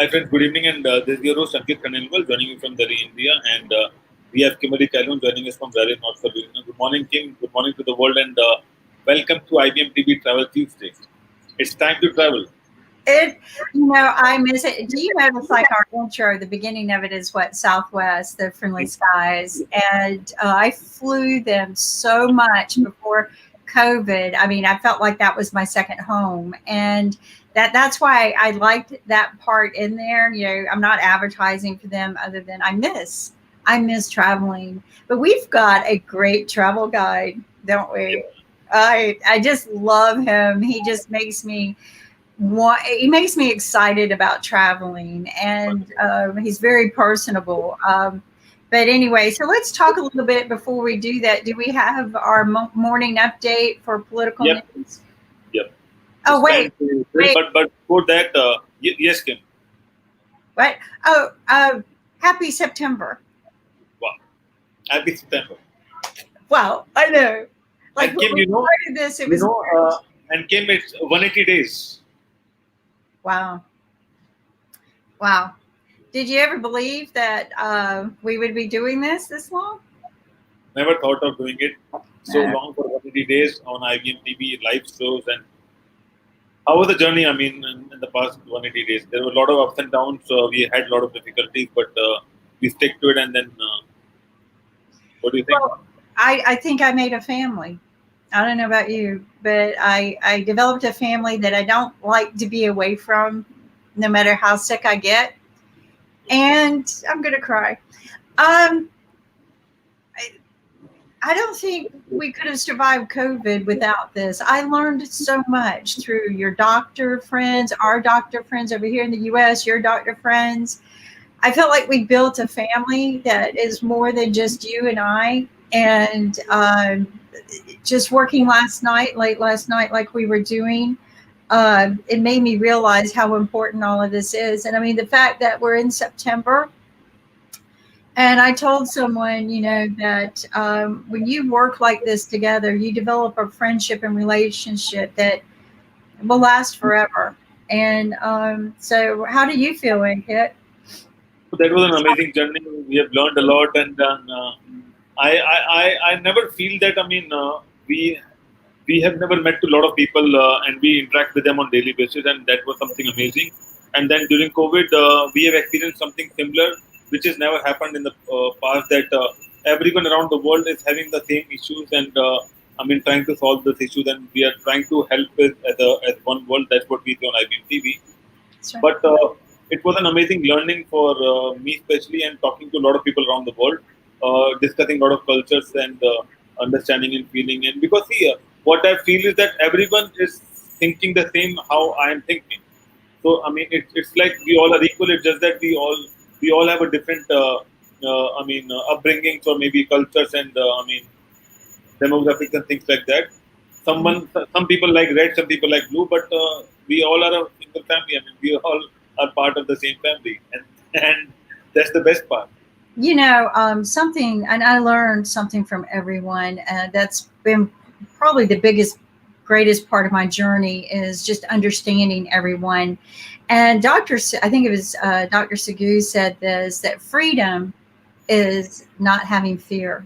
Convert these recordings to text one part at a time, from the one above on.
Hi friends, good evening, and this is your host Ankit Khanelwal joining you from Delhi, India, and we have Kimberly Kalun joining us from Raleigh, North Carolina. Good morning, Kim. Good morning to the world, and welcome to IBM TV Travel Tuesday. It's time to travel. It, I miss it. Do you notice like our intro, the beginning of it is what Southwest, the friendly skies, and I flew them so much before COVID. I mean, I felt like that was my second home, and that's why I liked that part in there. I'm not advertising for them other than I miss traveling, but we've got a great travel guide, don't we? I just love him. He makes me excited about traveling, and he's very personable. But anyway, so let's talk a little bit before we do that. Do we have our morning update for political Yep, news? yep. Oh, It's wait, time to wait, but before that, yes, Kim. what? Oh, happy September. Wow, happy September. Well, I know. Like And when Kim, we started this, it you was know, March. and Kim, it's 180 days. Wow, wow. Did you ever believe that we would be doing this long? Never thought of doing it so No. long for 180 days on IBM TV live shows. And how was the journey? I mean, in the past 180 days, there were a lot of ups and downs. We had a lot of difficulties, but we stick to it. And then, what do you think? Well, I think I made a family. I don't know about you, but I developed a family that I don't like to be away from, no matter how sick I get. And I'm gonna cry. Um, I, I don't think we could have survived COVID without this. I learned so much through your doctor friends, our doctor friends over here in the U.S., your doctor friends. I felt like we built a family that is more than just you and I. And just working late last night, like we were doing, it made me realize how important all of this is. And I mean, the fact that we're in September, and I told someone, that when you work like this together, you develop a friendship and relationship that will last forever. And so, how do you feel, Ankit? So that was an amazing journey. We have learned a lot, and I never feel that. I mean, we have never met a lot of people, and we interact with them on daily basis, and that was something amazing. And then during COVID, we have experienced something similar, which has never happened in the past. That everyone around the world is having the same issues, and I mean, trying to solve those issues, and we are trying to help with as one world. That's what we do on IBM TV. That's right. But it was an amazing learning for me, especially, and talking to a lot of people around the world, discussing a lot of cultures and understanding and feeling. And because see, what I feel is that everyone is thinking the same how I am thinking. So I mean, it's like we all are equal. It's just that we all have a different, upbringings or maybe cultures and I mean demographics and things like that. Some people like red, some people like blue, but we all are a single family. I mean, we all are part of the same family, and that's the best part. Something, and I learned something from everyone. That's been probably the greatest part of my journey is just understanding everyone. And I think it was Dr. Segu said this, that freedom is not having fear.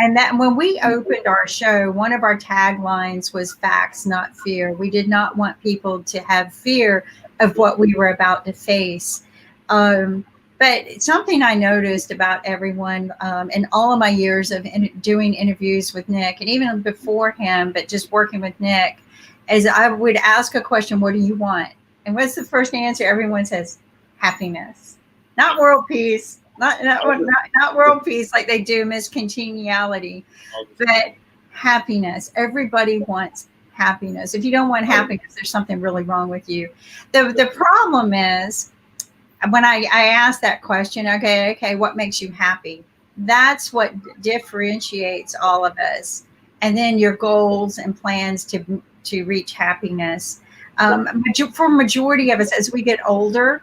And that when we opened our show, one of our taglines was facts, not fear. We did not want people to have fear of what we were about to face. Um, but something I noticed about everyone in all of my years of doing interviews with Nick, and even before him, but just working with Nick, is I would ask a question, what do you want? And what's the first answer? Everyone says, happiness, not world peace, not world peace like they do Miss Congeniality, but happiness. Everybody wants happiness. If you don't want happiness, there's something really wrong with you. The problem is when I ask that question, okay, what makes you happy? That's what differentiates all of us. And then your goals and plans to reach happiness. For majority of us, as we get older,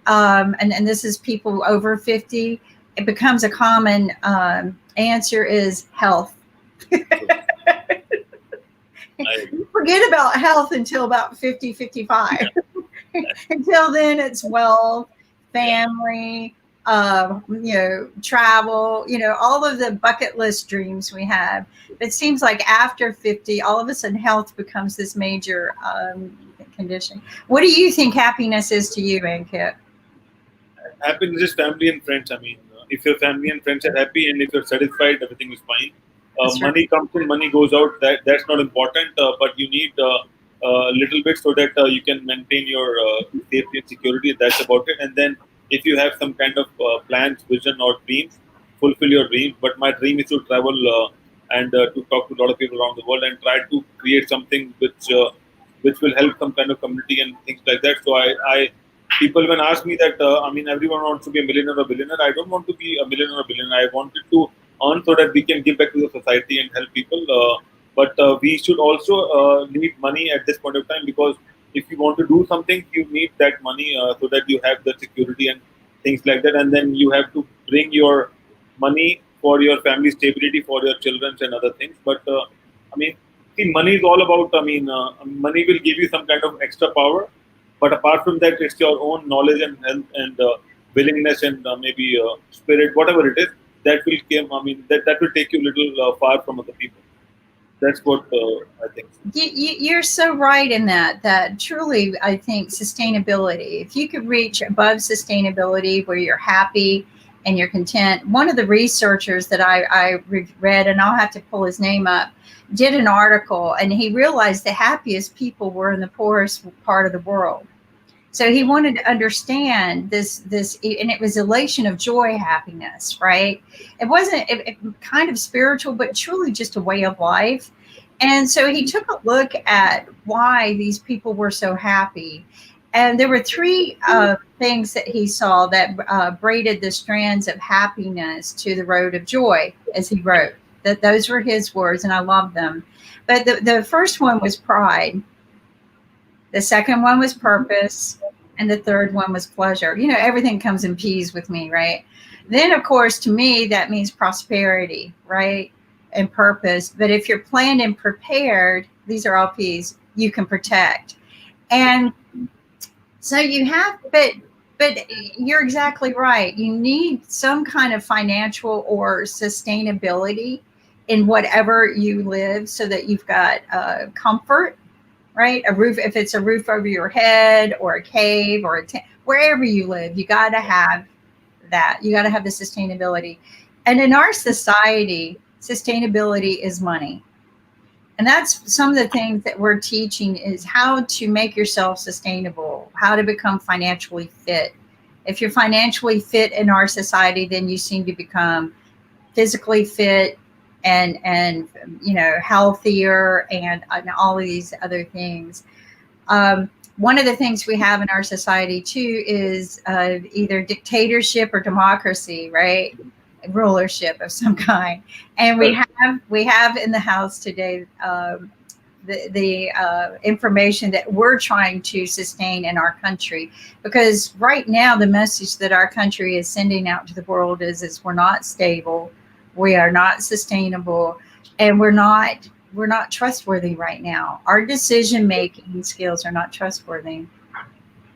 and this is people over 50, it becomes a common answer is health. I You forget about health until about 50, 55. Until then, it's wealth, Yeah. family, travel, all of the bucket list dreams we have. It seems like after 50, all of a sudden health becomes this major condition. What do you think happiness is to you, Ankit? Happiness is family and friends. I mean, if your family and friends are happy and if you're satisfied, everything is fine. That's right. Money comes in, money goes out. That's not important, but you need a little bit so that you can maintain your safety and security. That's about it. And then if you have some kind of plans, vision, or dreams, fulfill your dreams. But my dream is to travel and to talk to a lot of people around the world and try to create something which will help some kind of community and things like that. So I people when ask me that I mean everyone wants to be a millionaire or billionaire. I don't want to be a millionaire or billionaire. I wanted to earn so that we can give back to the society and help people. But we should also need money at this point of time because if you want to do something, you need that money so that you have the security and things like that. And then you have to bring your money for your family stability, for your children and other things. But I mean, see, money is all about. I mean, money will give you some kind of extra power, but apart from that, it's your own knowledge and health and willingness and maybe spirit, whatever it is, that will come. I mean, that will take you a little far from other people. That's what I think. You're so right in that truly, I think sustainability, if you could reach above sustainability where you're happy and you're content. One of the researchers that I read, and I'll have to pull his name up, did an article, and he realized the happiest people were in the poorest part of the world. So he wanted to understand this, and it was elation of joy, happiness, right? It wasn't kind of spiritual, but truly just a way of life. And so he took a look at why these people were so happy. And there were three things that he saw that braided the strands of happiness to the road of joy, as he wrote. That those were his words, and I love them. But the first one was pride. The second one was purpose. And the third one was pleasure. Everything comes in P's with me, right? Then, of course, to me, that means prosperity, right? And purpose. But if you're planned and prepared, these are all P's, you can protect. And so you have, but you're exactly right. You need some kind of financial or sustainability in whatever you live so that you've got comfort, right? A roof, if it's a roof over your head or a cave or a tent, wherever you live, you got to have that. You got to have the sustainability. And in our society, sustainability is money. And that's some of the things that we're teaching is how to make yourself sustainable, how to become financially fit. If you're financially fit in our society, then you seem to become physically fit and healthier and all of these other things. One of the things we have in our society too is either dictatorship or democracy, right? Rulership of some kind. And we have in the house today the information that we're trying to sustain in our country, because right now the message that our country is sending out to the world is we're not stable, we are not sustainable, and we're not trustworthy right now. Our decision making skills are not trustworthy.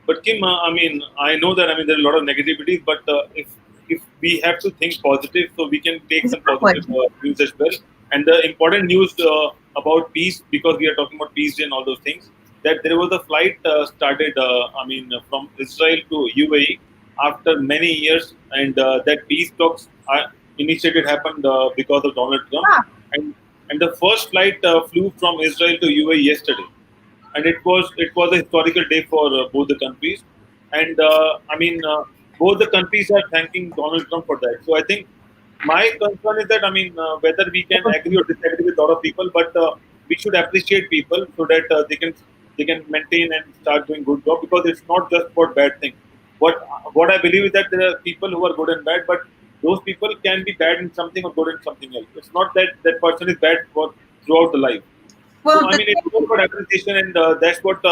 But Kim, I mean, I know that I mean there are a lot of negativity, but if we have to think positive, so we can take some Exactly. positive news as well. And the important news about peace, because we are talking about peace and all those things, that there was a flight started, I mean, from Israel to UAE after many years, and that peace talks initiated happened because of Donald Trump, Ah, and and the first flight flew from Israel to UAE yesterday, and it was a historical day for both the countries. And I mean, both the countries are thanking Donald Trump for that. So I think my concern is that I mean, whether we can agree or disagree with a lot of people, but we should appreciate people so that they can maintain and start doing good job, because it's not just for bad things. What I believe is that there are people who are good and bad, but those people can be bad in something or good in something else. It's not that that person is bad for throughout the life. So well, I mean, it's all about appreciation, and that's what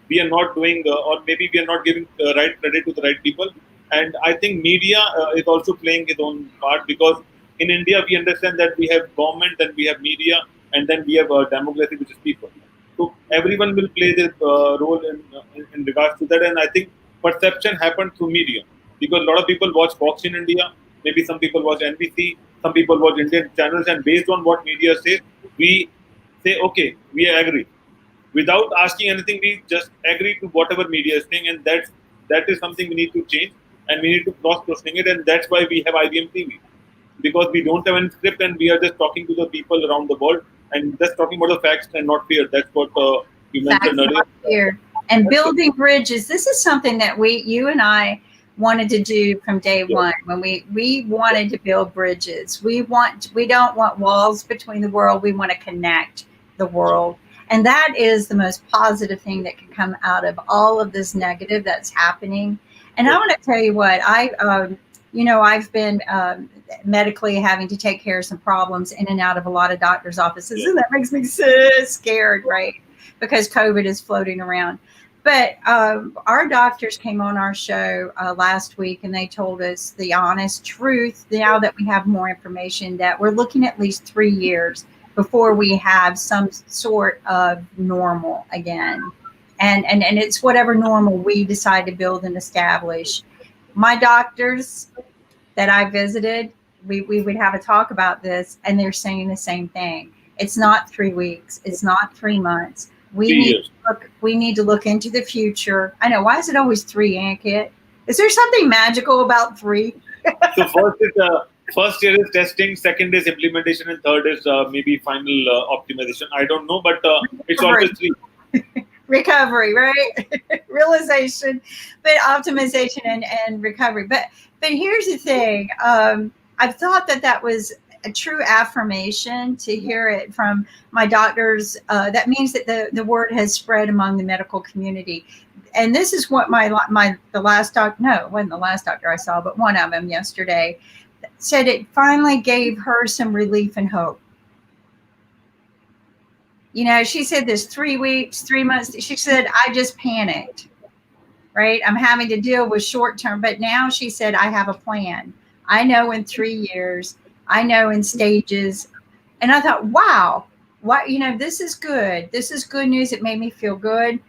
we are not doing, or maybe we are not giving right credit to the right people. And I think media is also playing its own part, because in India we understand that we have government and we have media, and then we have democracy, which is people. So everyone will play their role in regards to that. And I think perception happened through media because a lot of people watch Fox in India. Maybe some people watch NBC, some people watch Indian channels, and based on what media says, we say, okay, we agree. Without asking anything, we just agree to whatever media is saying, and that is something we need to change, and we need to cross questioning it, and that's why we have IBM TV, because we don't have any script, and we are just talking to the people around the world and just talking about the facts and not fear. That's what you mentioned Facts, earlier. not fear. And building bridges. This is something that you and I wanted to do from day one when we wanted to build bridges. We don't want walls between the world. We want to connect the world. And that is the most positive thing that can come out of all of this negative that's happening. And I want to tell you what, I've been medically having to take care of some problems in and out of a lot of doctors' offices. And that makes me so scared, right? Because COVID is floating around. But our doctors came on our show last week, and they told us the honest truth. Now that we have more information, that we're looking at least 3 years before we have some sort of normal again. And it's whatever normal we decide to build and establish. My doctors that I visited, we would have a talk about this, and they're saying the same thing. It's not 3 weeks. It's not 3 months. We need to look into the future. I know. Why is it always 3, Ankit? Is there something magical about 3? So first year is testing, second is implementation, and third is maybe final optimization. I don't know, but it's always 3. Recovery, right? Realization, but optimization and recovery. But here's the thing. I've thought that was a true affirmation to hear it from my doctors. That means that the word has spread among the medical community. And this is what the last doctor, no, it wasn't the last doctor I saw, but one of them yesterday said it finally gave her some relief and hope. You know, she said this 3 weeks, 3 months. She said, I just panicked, right? I'm having to deal with short term. But now she said, I have a plan. I know in 3 years, I know in stages. And I thought, wow, this is good. This is good news. It made me feel good.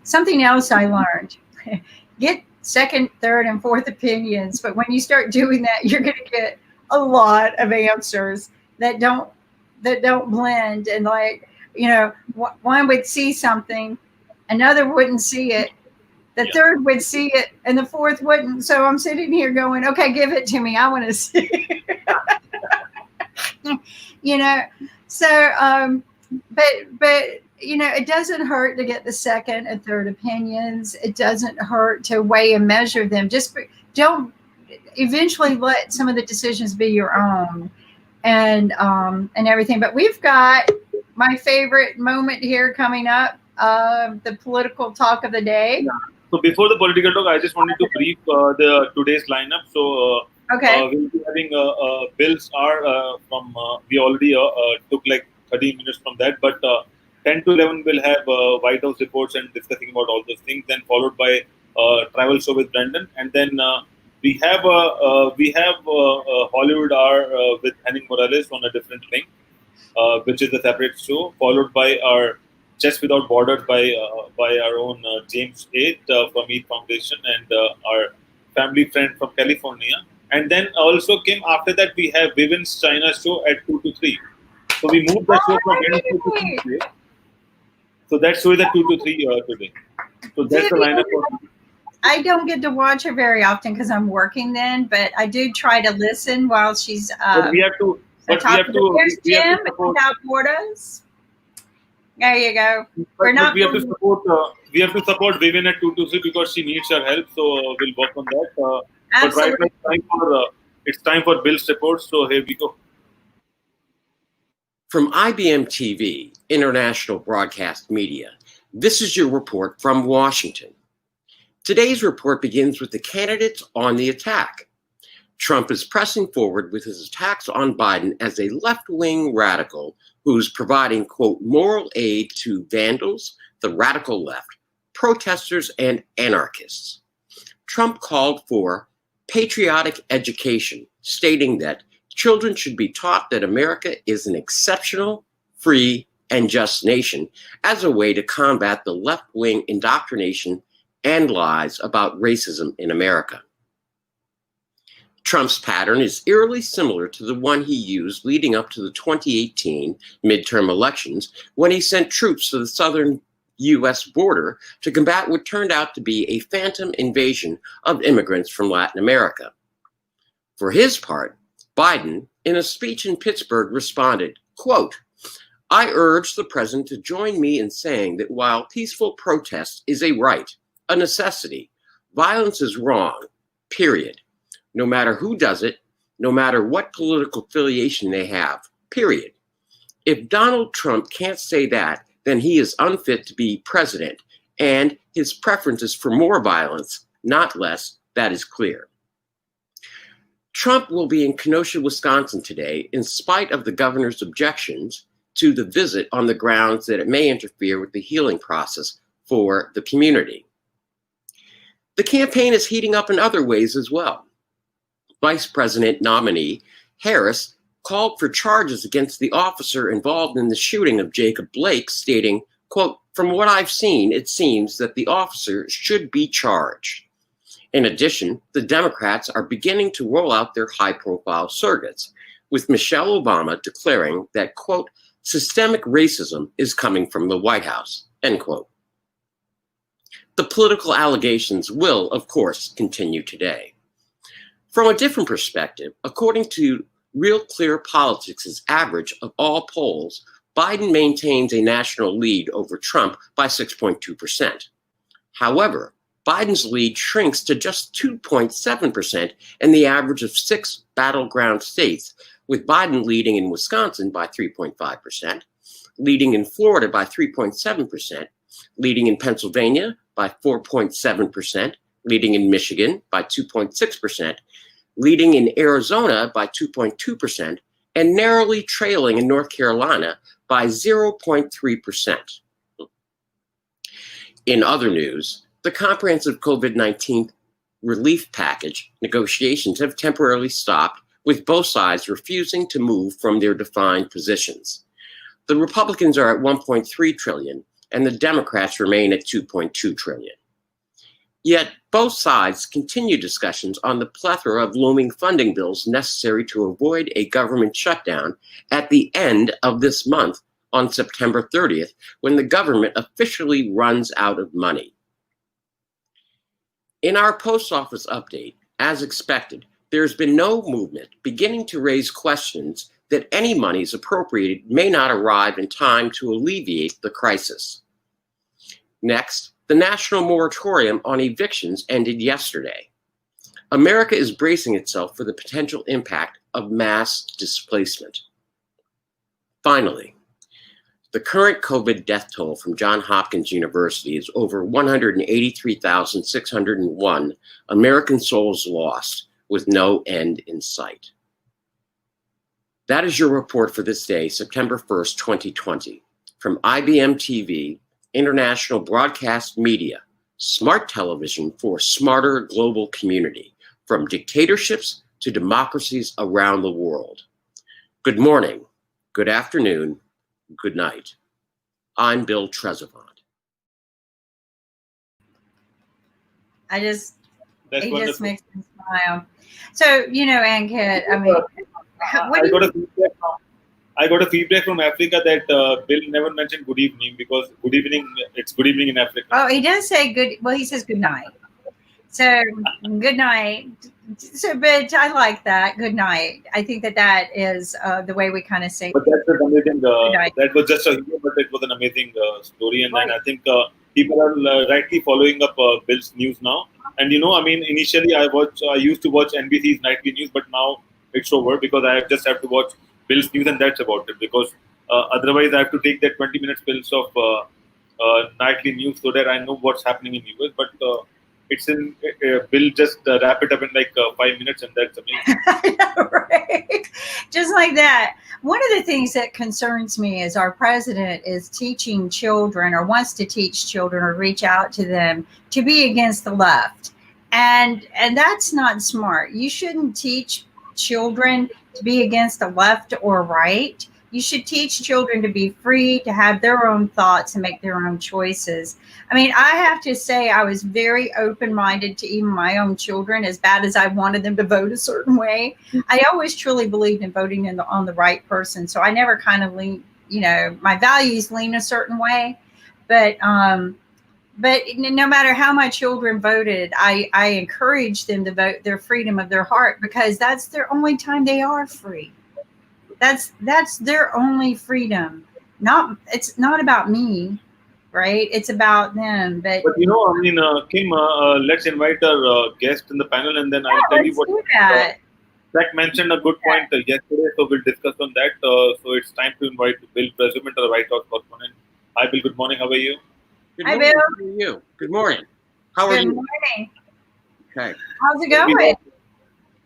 Something else I learned, get second, third, and fourth opinions. But when you start doing that, you're going to get a lot of answers that don't blend. And one would see something, another wouldn't see it. The third would see it, and the fourth wouldn't. So I'm sitting here going, okay, give it to me. I want to see it. So, but it doesn't hurt to get the second and third opinions. It doesn't hurt to weigh and measure them. Just don't eventually let some of the decisions be your own and everything. But we've got my favorite moment here coming up, the political talk of the day. Yeah. So before the political talk, I just wanted to brief today's lineup. So we'll be having bills from we already took like 30 minutes from that, but 10 to 11 will have White House reports and discussing about all those things. Then followed by travel show with Brendan, and then we have Hollywood Hour with Henning Morales on a different thing, which is a separate show. Followed by our Chess Without Borders by our own James 8 from Eat Foundation and our family friend from California. And then also came after that, we have Vivian's China show at 2 to 3. So we moved the show from 2 to 3. So that show is at 2 to 3 today. So that's the lineup. I don't get to watch her very often because I'm working then, but I do try to listen while she's. But we have to. There's Jim Without Borders. There you go. We have to support Vivian at 2 to 3 because she needs our help. So we'll work on that. Absolutely. But right now it's time for Bill's report. So here we go. From IBM TV, International Broadcast Media, this is your report from Washington. Today's report begins with the candidates on the attack. Trump is pressing forward with his attacks on Biden as a left-wing radical who's providing, quote, moral aid to vandals, the radical left, protesters, and anarchists. Trump called for patriotic education, stating that children should be taught that America is an exceptional, free and just nation as a way to combat the left-wing indoctrination and lies about racism in America. Trump's pattern is eerily similar to the one he used leading up to the 2018 midterm elections when he sent troops to the southern U.S. border to combat what turned out to be a phantom invasion of immigrants from Latin America. For his part, Biden, in a speech in Pittsburgh, responded, quote, "I urge the president to join me in saying that while peaceful protest is a right, a necessity, violence is wrong, period. No matter who does it, no matter what political affiliation they have, period. If Donald Trump can't say that, then he is unfit to be president, and his preference is for more violence, not less. That is clear." Trump will be in Kenosha, Wisconsin today, in spite of the governor's objections to the visit on the grounds that it may interfere with the healing process for the community. The campaign is heating up in other ways as well. Vice President nominee Harris called for charges against the officer involved in the shooting of Jacob Blake, stating, quote, "From what I've seen, it seems that the officer should be charged." In addition, the Democrats are beginning to roll out their high-profile surrogates, with Michelle Obama declaring that, quote, "systemic racism is coming from the White House," end quote. The political allegations will, of course, continue today. From a different perspective, according to Real Clear Politics' average of all polls, Biden maintains a national lead over Trump by 6.2%. However, Biden's lead shrinks to just 2.7% in the average of 6 battleground states, with Biden leading in Wisconsin by 3.5%, leading in Florida by 3.7%, leading in Pennsylvania by 4.7%, leading in Michigan by 2.6%, leading in Arizona by 2.2%, and narrowly trailing in North Carolina by 0.3%. In other news, the comprehensive COVID-19 relief package negotiations have temporarily stopped, with both sides refusing to move from their defined positions. The Republicans are at $1.3 trillion, and the Democrats remain at $2.2 trillion. Yet both sides continue discussions on the plethora of looming funding bills necessary to avoid a government shutdown at the end of this month on September 30th, when the government officially runs out of money. In our post office update, as expected, there has been no movement beginning to raise questions that any monies appropriated may not arrive in time to alleviate the crisis. Next, the national moratorium on evictions ended yesterday. America is bracing itself for the potential impact of mass displacement. Finally, the current COVID death toll from Johns Hopkins University is over 183,601 American souls lost, with no end in sight. That is your report for this day, September 1st, 2020. From IBM TV, International Broadcast Media, smart television for a smarter global community, from dictatorships to democracies around the world. Good morning, good afternoon, good night. I'm Bill Trezevant. It just makes me smile. So, Ankit, I mean, I got a feedback from Africa that Bill never mentioned good evening, because good evening, it's good evening in Africa. Oh, he does say good. Well, he says good night. So good night. So, but I like that. Good night. I think that is the way we kind of say. But that's an amazing. That was just a humor, but it was an amazing story, and Right. I think people are rightly following up Bill's news now. And initially I used to watch NBC's nightly news, but now it's over because I just have to watch Bill's news, and that's about it. Because otherwise, I have to take that 20 minutes pills of nightly news so that I know what's happening in US. But it's in Bill just wrap it up in like 5 minutes, and that's amazing. I know, right? Just like that. One of the things that concerns me is our president is teaching children, or wants to teach children, or reach out to them to be against the left, and that's not smart. You shouldn't teach children to be against the left or right. You should teach children to be free, to have their own thoughts and make their own choices. I mean, I have to say I was very open-minded to even my own children, as bad as I wanted them to vote a certain way. I always truly believed in voting on the right person. So I never kind of lean, my values lean a certain way. But no matter how my children voted, I encouraged them to vote their freedom of their heart, because that's their only time they are free. That's their only freedom. It's not about me, right? It's about them. But Kim, let's invite our guest in the panel, and then I'll yeah, tell you let's what. do that. Zach mentioned a good point yesterday, so we'll discuss on that. So it's time to invite Bill, President of the White House correspondent. Hi, Bill. Good morning. How are you? Good Hi, morning. Bill. How are you? Good morning. How are Good you? morning. Okay. How's it going?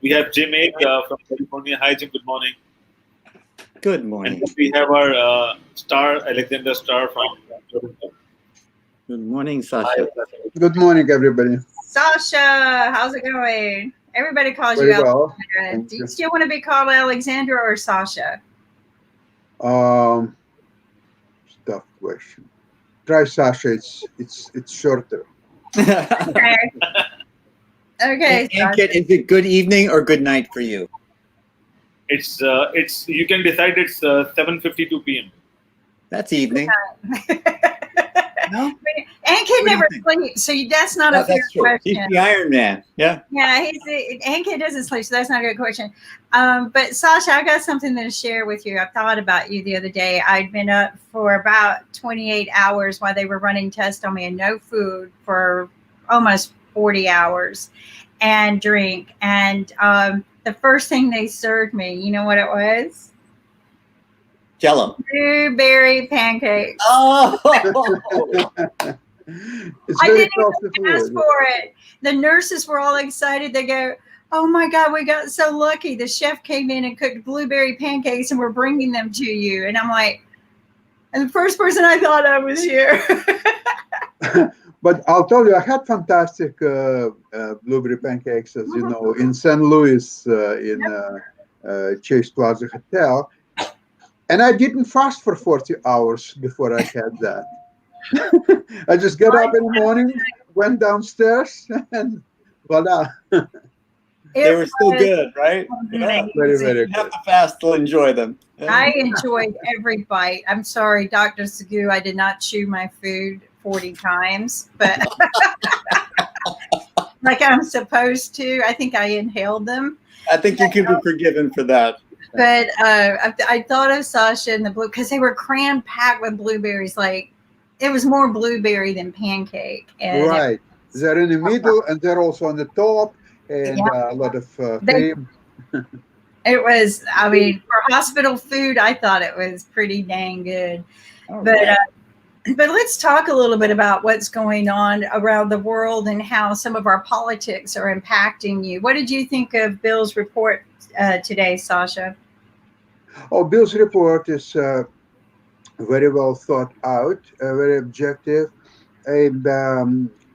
We have Jim Aid from California. Hi, Jim. Good morning. Good And morning. then we have our star, Alexander Starr from Toronto. Good morning, Sasha. Good morning, everybody. Sasha, how's it going? Everybody calls Very you well. Alexandra. Do you still want to be called Alexandra or Sasha? Tough question. Try Sasha. It's shorter. Okay. Okay. And Kit, is it good evening or good night for you? It's you can decide. It's 7:52 p.m. That's evening. No? And Kid never sleeps, so that's not a fair That's true. He's question. the Iron Man. Yeah. Yeah, and Kid doesn't sleep, so that's not a good question. But Sasha, I got something to share with you. I thought about you the other day. I'd been up for about 28 hours while they were running tests on me, and no food for almost 40 hours, and drink. And the first thing they served me, you know what it was? Jello. Blueberry pancakes. Oh. It's I very didn't healthy even ask food. for it. The nurses were all excited. They go, "Oh my God, we got so lucky. The chef came in and cooked blueberry pancakes and we're bringing them to you." And I'm like, and the first person I thought of was you. But I'll tell you, I had fantastic blueberry pancakes, as you know, in St. Louis in Chase Plaza Hotel. And I didn't fast for 40 hours before I had that. I just got up in the morning, went downstairs, and voila. They were still good, right? Yeah. Very, very You good. have to fast to enjoy them. Yeah. I enjoyed every bite. I'm sorry, Dr. Sagu, I did not chew my food 40 times, but like I'm supposed to. I think I inhaled them. I think you can be forgiven for that. But I thought of Sasha and the blue, because they were cram packed with blueberries. Like it was more blueberry than pancake. And Right. They're in the middle and they're also on the top, and a lot of cream. It was, I mean, for hospital food, I thought it was pretty dang good. But let's talk a little bit about what's going on around the world and how some of our politics are impacting you. What did you think of Bill's report today, Sasha? Oh, Bill's report is very well thought out, very objective, and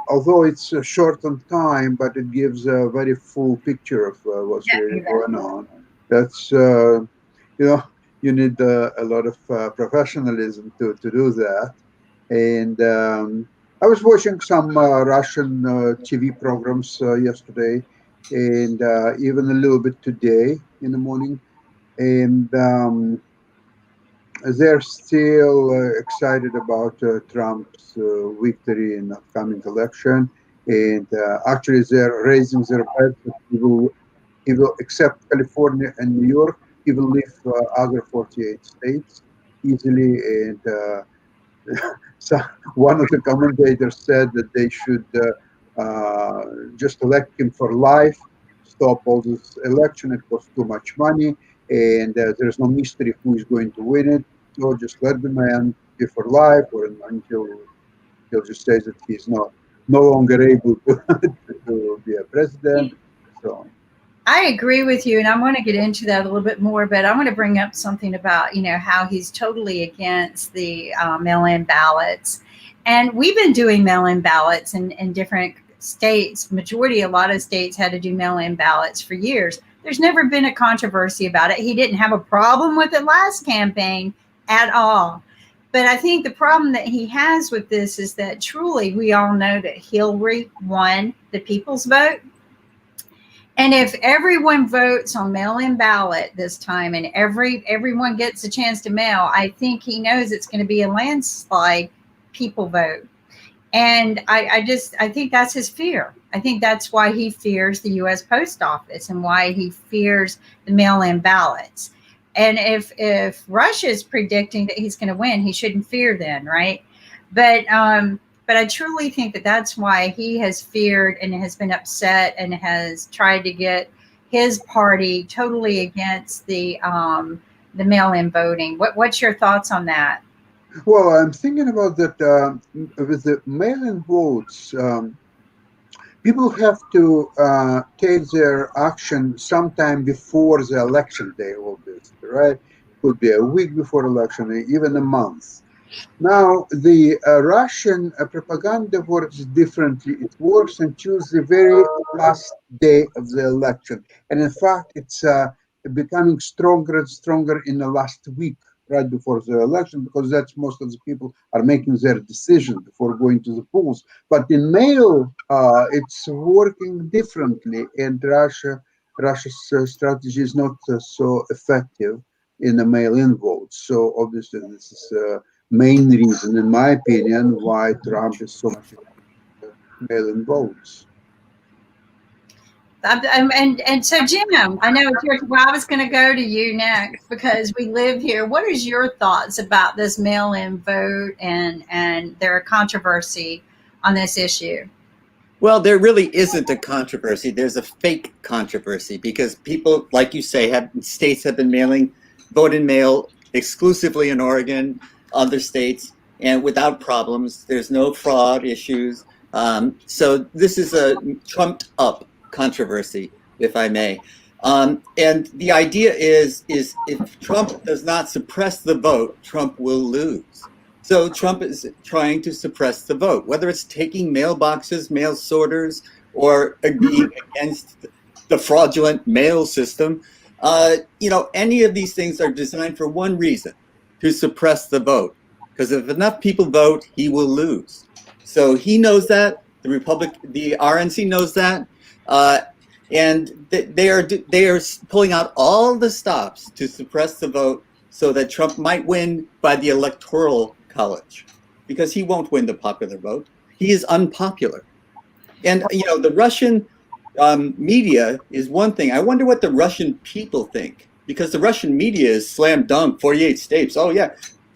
although it's short on time, but it gives a very full picture of what's really going on. That's you need a lot of professionalism to do that. And I was watching some Russian TV programs yesterday, and even a little bit today in the morning. And they're still excited about Trump's victory in the upcoming election. And actually, they're raising their bets that he will except California and New York, he will leave other 48 states easily. And so one of the commentators said that they should just elect him for life, stop all this election. It costs too much money, and there's no mystery who is going to win it. So just let the man be for life, or until he'll just say that he's no longer able to be a president. So I agree with you, and I want to get into that a little bit more, but I want to bring up something about, how he's totally against the mail-in ballots. And we've been doing mail-in ballots in different states. A lot of states had to do mail-in ballots for years. There's never been a controversy about it. He didn't have a problem with it last campaign at all. But I think the problem that he has with this is that truly we all know that Hillary won the people's vote. And if everyone votes on mail-in ballot this time and everyone gets a chance to mail, I think he knows it's going to be a landslide people vote. And I think that's his fear. I think that's why he fears the U.S. Post Office and why he fears the mail-in ballots. And if Russia is predicting that he's going to win, he shouldn't fear then, right? But I truly think that that's why he has feared and has been upset and has tried to get his party totally against the mail-in voting. What's your thoughts on that? Well, I'm thinking about that with the mail-in votes. People have to take their action sometime before the election day, obviously, right? Could be a week before election, even a month. Now, the Russian propaganda works differently. It works until the very last day of the election. And in fact, it's becoming stronger and stronger in the last week, right before the election, because that's most of the people are making their decision before going to the polls. But in mail, it's working differently, and Russia's strategy is not so effective in the mail-in votes. So obviously, this is main reason, in my opinion, why Trump is so much mail-in votes. And so, Jim, I know I was going to go to you next because we live here. What is your thoughts about this mail-in vote and their controversy on this issue? Well, there really isn't a controversy. There's a fake controversy because people, like you say, states have been mailing vote in mail exclusively in Oregon, other states, and without problems. There's no fraud issues. So this is a trumped up controversy, if I may. And the idea is if Trump does not suppress the vote, Trump will lose. So Trump is trying to suppress the vote, whether it's taking mailboxes, mail sorters, or being against the fraudulent mail system. Any of these things are designed for one reason, to suppress the vote. Because if enough people vote, he will lose. So he knows that. The RNC knows that. And they are pulling out all the stops to suppress the vote so that Trump might win by the Electoral College, because he won't win the popular vote. He is unpopular. And, the Russian media is one thing. I wonder what the Russian people think, because the Russian media is slam dunk, 48 states. Oh, yeah.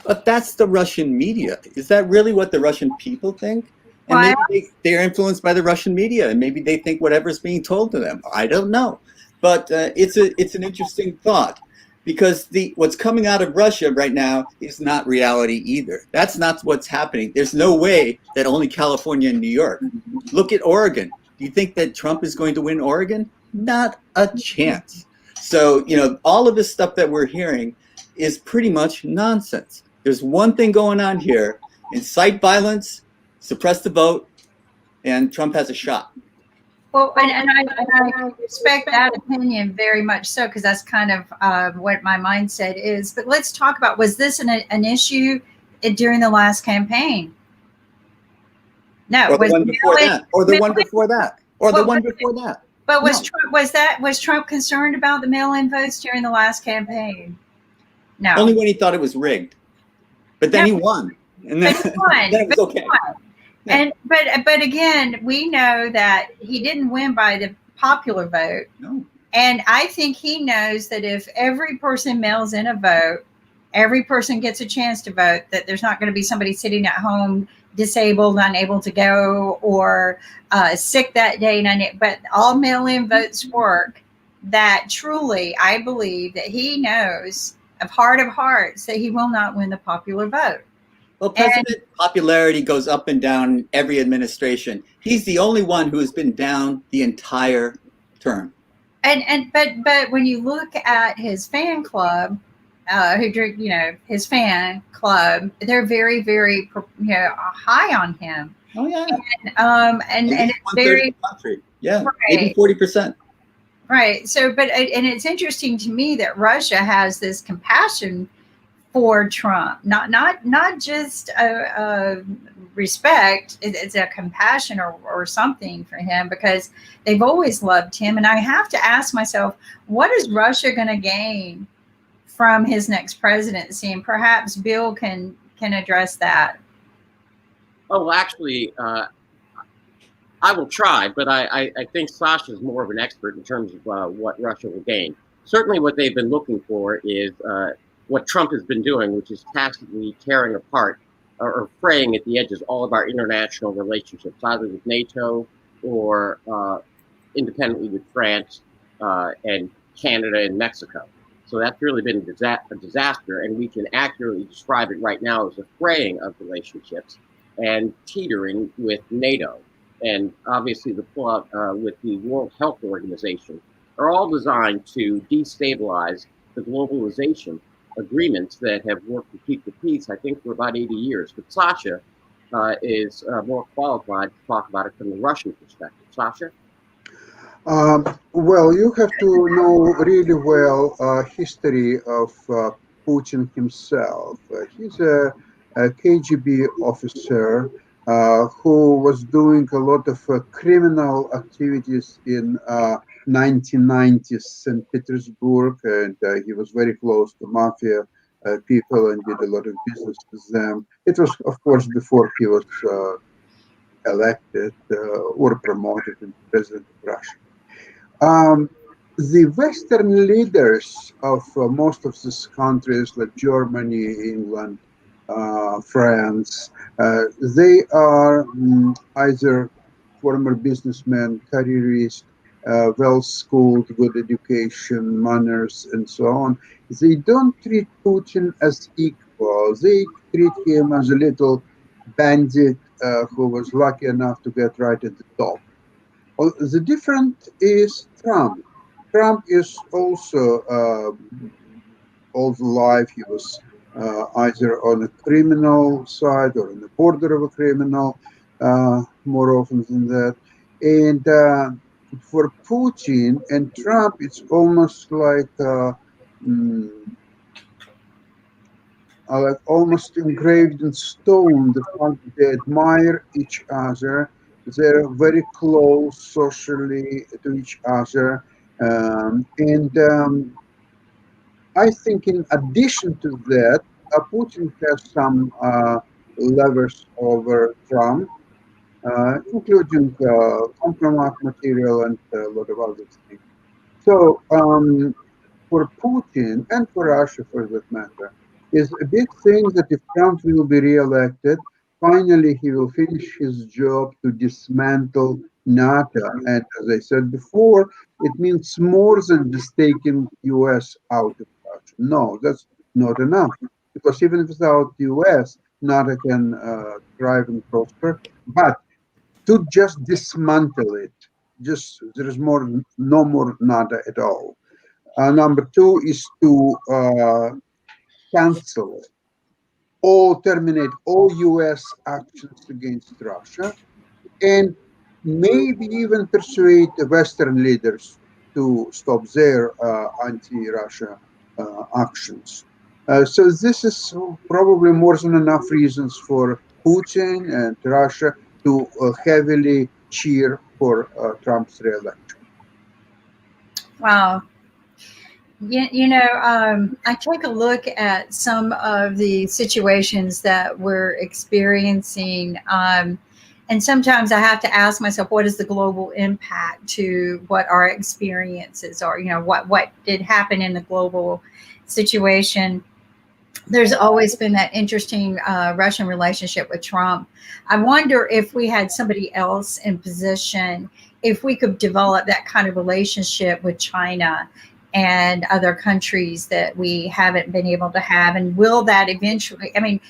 But that's the Russian media. Is that really what the Russian people think? And maybe they're influenced by the Russian media, and maybe they think whatever's being told to them. I don't know. But it's an interesting thought, because what's coming out of Russia right now is not reality either. That's not what's happening. There's no way that only California and New York. Look at Oregon. Do you think that Trump is going to win Oregon? Not a chance. So, all of this stuff that we're hearing is pretty much nonsense. There's one thing going on here: incite violence, suppress the vote, and Trump has a shot. Well, and I respect that opinion very much so, because that's kind of what my mindset is. But let's talk about, was this an issue during the last campaign? No. Or the one before that. Or the one before that. Or the one before that. But was Trump concerned about the mail-in votes during the last campaign? No. Only when he thought it was rigged. But then he won. And then, then it was okay. And but again, we know that he didn't win by the popular vote. No. And I think he knows that if every person mails in a vote, every person gets a chance to vote, that there's not going to be somebody sitting at home disabled, unable to go, or sick that day. But all mail-in votes work. That truly, I believe that he knows of heart of hearts that he will not win the popular vote. Well, President popularity goes up and down in every administration. He's the only one who has been down the entire term. But when you look at his fan club, his fan club, they're very, very, high on him. Oh yeah. And it's very country. Yeah, right. Maybe 40%. Right. So, and it's interesting to me that Russia has this compassion for Trump, not just a respect. It's a compassion or something for him, because they've always loved him. And I have to ask myself, what is Russia going to gain from his next presidency? And perhaps Bill can address that. Oh, well, actually, I will try, but I think Sasha is more of an expert in terms of what Russia will gain. Certainly what they've been looking for is what Trump has been doing, which is tactically tearing apart or fraying at the edges all of our international relationships, either with NATO or independently with France and Canada and Mexico. So that's really been a disaster, and we can accurately describe it right now as a fraying of relationships and teetering with NATO. And obviously the pullout with the World Health Organization are all designed to destabilize the globalization agreements that have worked to keep the peace, I think, for about 80 years. But Sasha is more qualified to talk about it from the Russian perspective. Sasha? Well, you have to know really well history of Putin himself. He's a KGB officer who was doing a lot of criminal activities in 1990s St. Petersburg, and he was very close to mafia people and did a lot of business with them. It was, of course, before he was elected or promoted into president of Russia. The Western leaders of most of these countries, like Germany, England, France, they are either former businessmen, careerists, well-schooled, good education, manners, and so on. They don't treat Putin as equal. They treat him as a little bandit who was lucky enough to get right at the top. The difference is Trump. Trump is also all the life he was either on a criminal side or on the border of a criminal, more often than that. And for Putin and Trump, it's almost like almost engraved in stone, the fact that they admire each other. They're very close socially to each other. And I think in addition to that, Putin has some levers over Trump, including compromise material and a lot of other things. So for Putin and for Russia, for that matter, is a big thing that if Trump will be re-elected, finally he will finish his job to dismantle NATO. And as I said before, it means more than just taking U.S. out of Russia. No, that's not enough, because even without the U.S., NATO can thrive and prosper. But to just dismantle it, just there is no more NATO at all. Number two is to cancel or terminate all U.S. actions against Russia, and maybe even persuade the Western leaders to stop their anti-Russia actions. So this is probably more than enough reasons for Putin and Russia to heavily cheer for Trump's re-election. Wow. I take a look at some of the situations that we're experiencing. And sometimes I have to ask myself, what is the global impact to what our experiences are? What did happen in the global situation? There's always been that interesting Russian relationship with Trump. I wonder if we had somebody else in position, if we could develop that kind of relationship with China and other countries that we haven't been able to have. And will that eventually, I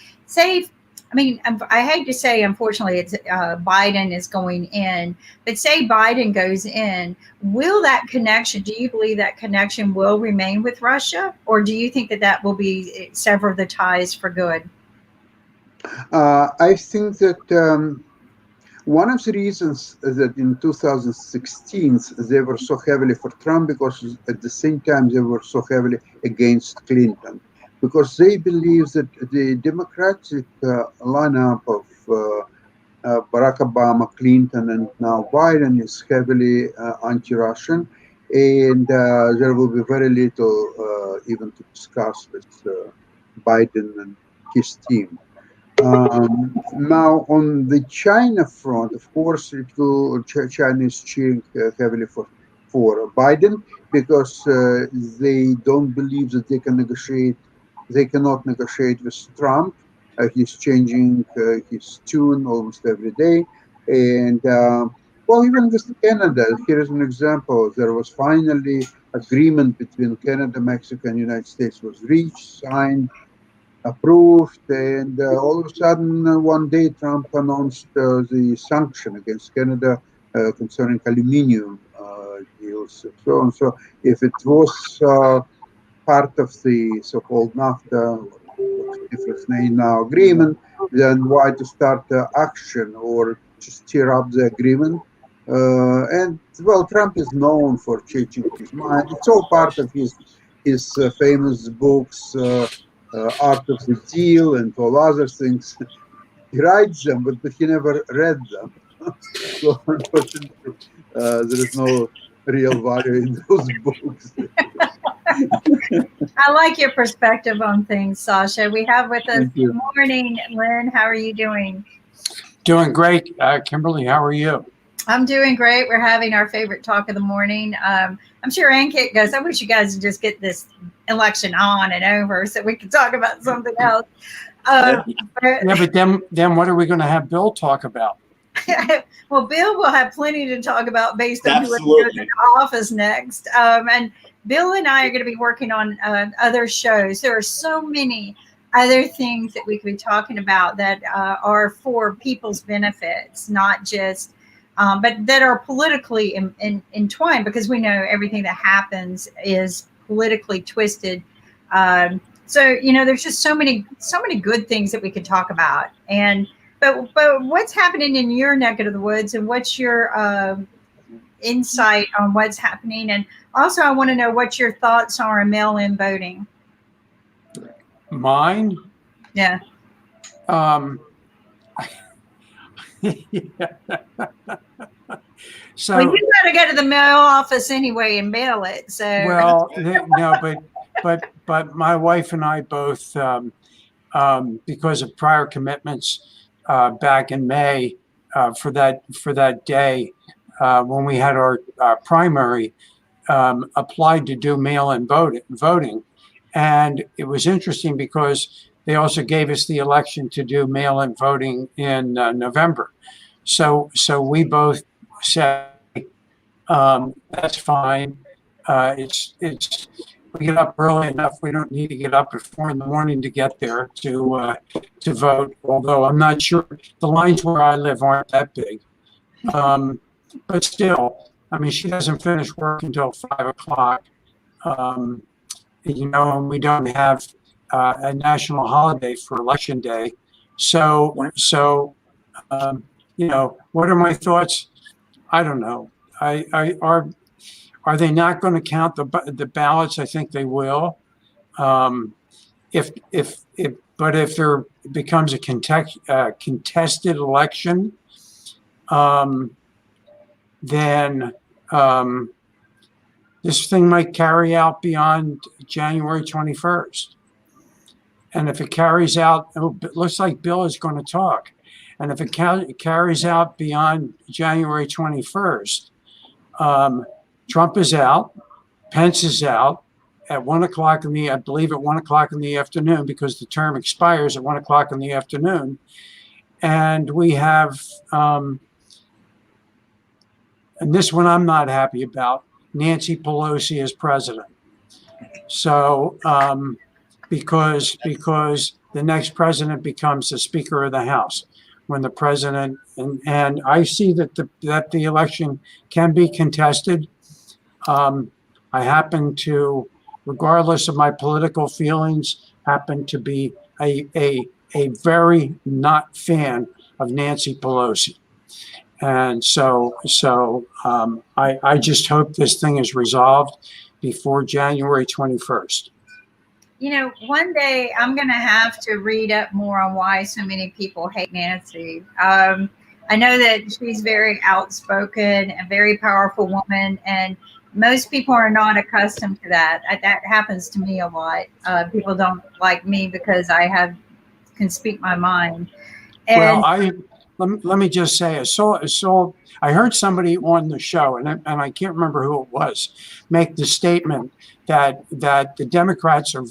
hate to say, unfortunately, it's Biden is going in, but say Biden goes in, will that connection, do you believe that connection will remain with Russia? Or do you think that will be sever the ties for good? I think that One of the reasons that in 2016 they were so heavily for Trump because at the same time they were so heavily against Clinton, because they believe that the Democratic lineup of Barack Obama, Clinton, and now Biden is heavily anti-Russian, and there will be very little even to discuss with Biden and his team. Now, on the China front, of course, China is cheering heavily for Biden because they don't believe that they can negotiate. They cannot negotiate with Trump. He's changing his tune almost every day, and well, even with Canada, here is an example. There was finally agreement between Canada, Mexico, and United States was reached, signed, approved, and all of a sudden, one day, Trump announced the sanction against Canada concerning aluminium deals and so on. So, if it was part of the so-called NAFTA, or what's the difference name now, agreement, then why to start action or to stir up the agreement? And well, Trump is known for changing his mind. It's all part of his famous books. Art of the Deal and all other things. He writes them, but he never read them. So unfortunately, there is no real value in those books. I like your perspective on things, Sasha. We have with us Thank you. good morning, Lynn. How are you doing? Doing great. Kimberly, how are you? I'm doing great. We're having our favorite talk of the morning. I'm sure Ankit goes, I wish you guys would just get this election on and over so we could talk about something else. Yeah, but then what are we going to have Bill talk about? Well, Bill will have plenty to talk about based on who goes Absolutely. into office next. And Bill and I are going to be working on other shows. There are so many other things that we could be talking about that are for people's benefits, not just, but that are politically entwined, because we know everything that happens is politically twisted. So, you know, there's just so many good things that we could talk about. And but what's happening in your neck of the woods, and what's your insight on what's happening? And also, I want to know what your thoughts are on mail-in voting. Mine? Yeah. So, well, you got to go to the mail office anyway and mail it. So well, no, but my wife and I both, because of prior commitments back in May for that day when we had our primary, applied to do mail-in voting, and it was interesting because they also gave us the election to do mail-in voting in November. So we both said that's fine. It's we get up early enough. We don't need to get up at 4 a.m. to get there to vote. Although I'm not sure the lines where I live aren't that big, but still, I mean, she doesn't finish work until 5 o'clock. You know, and we don't have a national holiday for Election Day. So you know, what are my thoughts? I don't know. Are they not going to count the ballots? I think they will. If there becomes a contested election, then this thing might carry out beyond January 21st. And if it carries out, it looks like Bill is going to talk. And if it carries out beyond January 21st, Trump is out, Pence is out at 1 o'clock I believe at 1 o'clock in the afternoon, because the term expires at 1 o'clock in the afternoon. And we have, and this one I'm not happy about, Nancy Pelosi as president. So, because the next president becomes the Speaker of the House, when the president, and I see that the election can be contested. I happen to, regardless of my political feelings, happen to be a very not fan of Nancy Pelosi. And I just hope this thing is resolved before January 21st. You know, one day I'm going to have to read up more on why so many people hate Nancy. I know that she's very outspoken, a very powerful woman, and most people are not accustomed to that. That happens to me a lot. People don't like me because can speak my mind. And Well, let me just say, I heard somebody on the show, and I can't remember who it was, make the statement that the Democrats are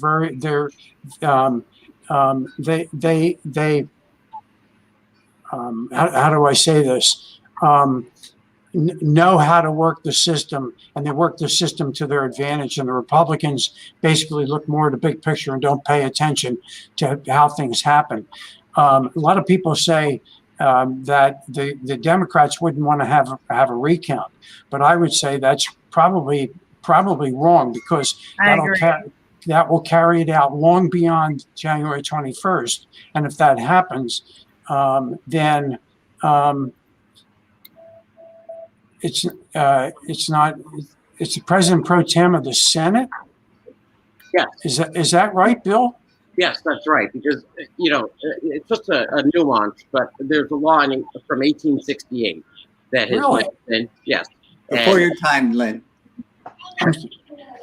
how do I say this? Know how to work the system, and they work the system to their advantage. And the Republicans basically look more at the big picture and don't pay attention to how things happen. A lot of people say that the Democrats wouldn't want to have a recount, but I would say that's probably wrong, because that will carry it out long beyond January 21st. And if that happens, then it's the President pro tem of the Senate. Yes. Is that right, Bill? Yes, that's right. Because it's just a nuance, but there's a law from 1868 that has Really? been, yes. Before your time, Lynn.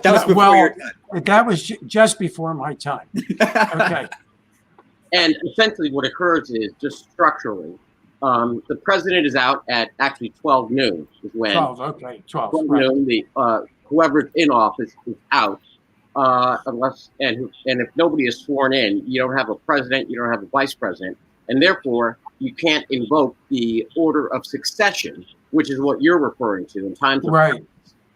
That was before your time. That was just before my time. Okay. And essentially what occurs is, just structurally, the president is out at actually 12 noon is when 12 right. noon, whoever's in office is out, unless and if nobody is sworn in, you don't have a president, you don't have a vice president, and therefore you can't invoke the order of succession, which is what you're referring to in times of right. crisis.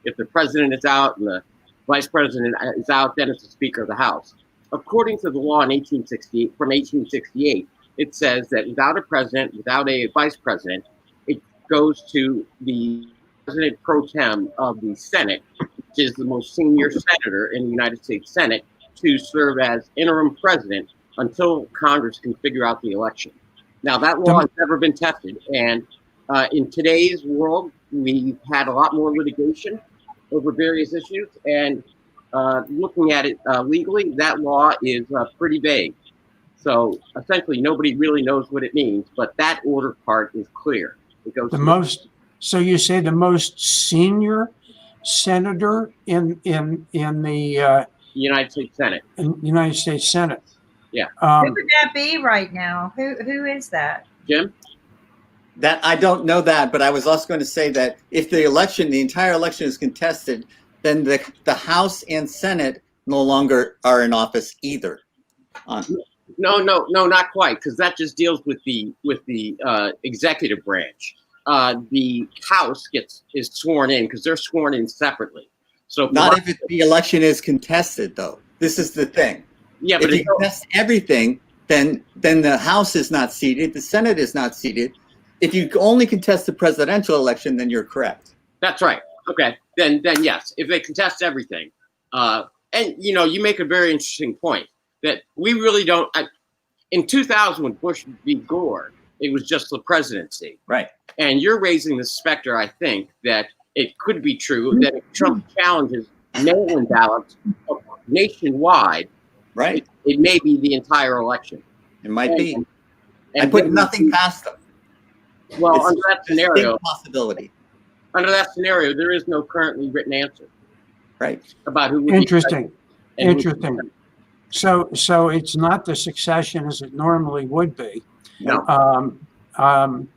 If the president is out and the vice president is out, then it's the Speaker of the House. According to the law in 1868, it says that without a president, without a vice president, it goes to the president pro tem of the Senate, which is the most senior senator in the United States Senate, to serve as interim president until Congress can figure out the election. Now, that law has never been tested. And in today's world, we've had a lot more litigation over various issues. And looking at it legally, that law is pretty vague. So essentially, nobody really knows what it means, but that order part is clear. It goes so you say the most senior senator in the United States Senate. In United States Senate. Yeah. Who would that be right now? Who is that? Jim? That I don't know that, but I was also going to say that if the entire election is contested, then the House and Senate no longer are in office either. No, not quite, because that just deals with the executive branch. The House is sworn in because they're sworn in separately. So not if the election is contested, though. This is the thing. Yeah, but if you contest everything, then the House is not seated, the Senate is not seated. If you only contest the presidential election, then you're correct. That's right. Okay, then yes, if they contest everything, and you make a very interesting point that we really don't. In 2000, when Bush v. Gore, it was just the presidency, right? And you're raising the specter, I think, that it could be true that if Trump challenges mail-in ballots nationwide, right, it may be the entire election. It might be. I put nothing past them. Well, under that scenario, possibility. Under that scenario, there is no currently written answer. Right. About who would Interesting. So it's not the succession as it normally would be. No. Who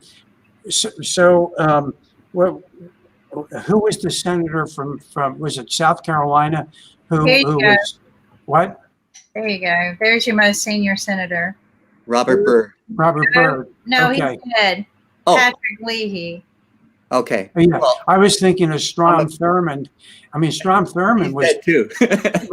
was the senator from was it South Carolina? Who was what? There you go. There's your most senior senator. Robert Byrd. Robert Byrd. No, okay. He's dead. Oh. Patrick Leahy. Okay. Yeah, well, I was thinking of Strom Thurmond. I mean, Strom Thurmond was dead too.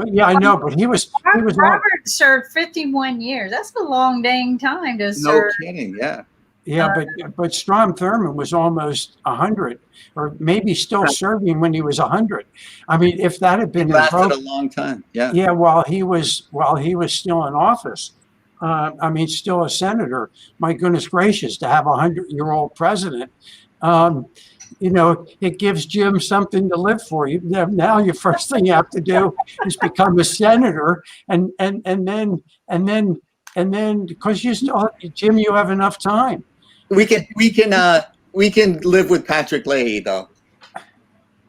Yeah, I know, but he was. Robert served 51 years. That's a long dang time to serve. No kidding. Yeah. Yeah, but Strom Thurmond was almost 100, or maybe still serving when he was 100. I mean, if that had been lasted a long time. Yeah. Yeah, while he was still in office, I mean, still a senator. My goodness gracious, to have a 100-year-old president. You know, it gives Jim something to live for. Now your first thing you have to do is become a senator, and then because you still, Jim, you have enough time. We can live with Patrick Leahy though.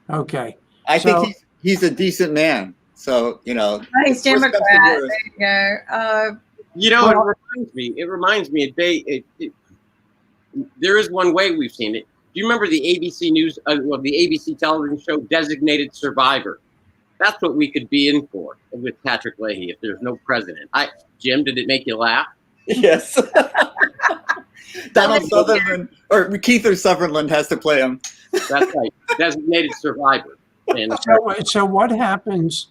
Okay. I think he's a decent man. So, you know, Nice Democrat. There you go. You know, it reminds me. There is one way we've seen it. Do you remember the ABC News, the ABC television show Designated Survivor? That's what we could be in for with Patrick Leahy if there's no president. Jim, did it make you laugh? Yes. Donald Sutherland or Keith or Sutherland has to play him. That's right. Designated Survivor. And so what happens,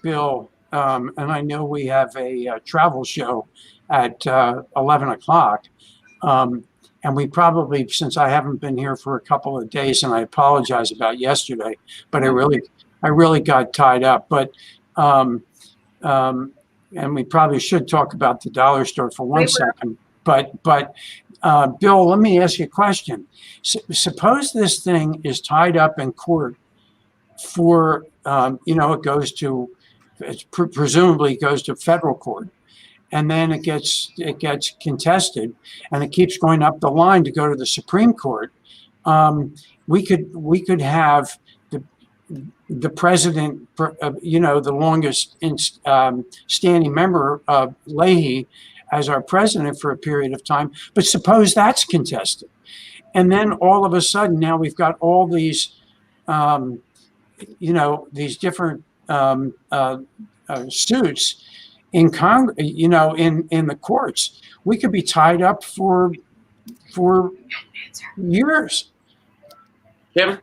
Bill? And I know we have a travel show at 11 o'clock. And we probably, since I haven't been here for a couple of days, and I apologize about yesterday, but I really got tied up. But and we probably should talk about the dollar store for one second. But Bill, let me ask you a question. Suppose this thing is tied up in court for, it presumably goes to federal court. And then it gets contested, and it keeps going up the line to go to the Supreme Court. We could have the president, the longest standing member of Leahy as our president for a period of time. But suppose that's contested, and then all of a sudden now we've got all these, these different suits in Congress, in the courts. We could be tied up for years. Kim?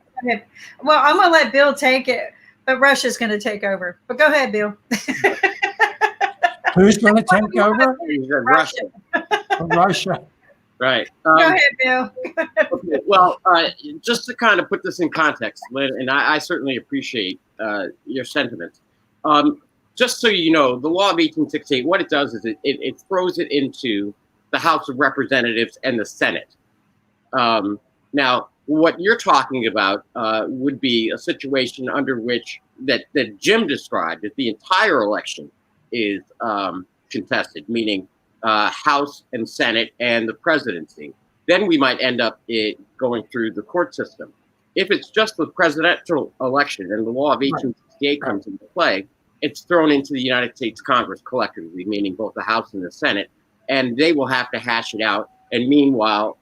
Well, I'm going to let Bill take it, but Russia's going to take over. But go ahead, Bill. Who's going to take over? Russia. Right. Go ahead, Bill. Okay, well, just to kind of put this in context, Lynn, and I certainly appreciate your sentiments. Just so you know, the law of 1868, what it does is it throws it into the House of Representatives and the Senate. Now, what you're talking about would be a situation under which that Jim described, that the entire election is contested, meaning House and Senate and the presidency. Then we might end up going through the court system. If it's just the presidential election and the law of 1868 comes into play, it's thrown into the United States Congress collectively, meaning both the House and the Senate, and they will have to hash it out. And meanwhile,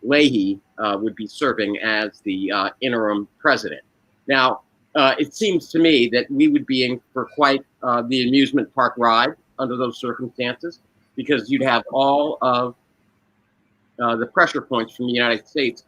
Leahy would be serving as the interim president. Now, it seems to me that we would be in for quite the amusement park ride under those circumstances, because you'd have all of the pressure points from the United States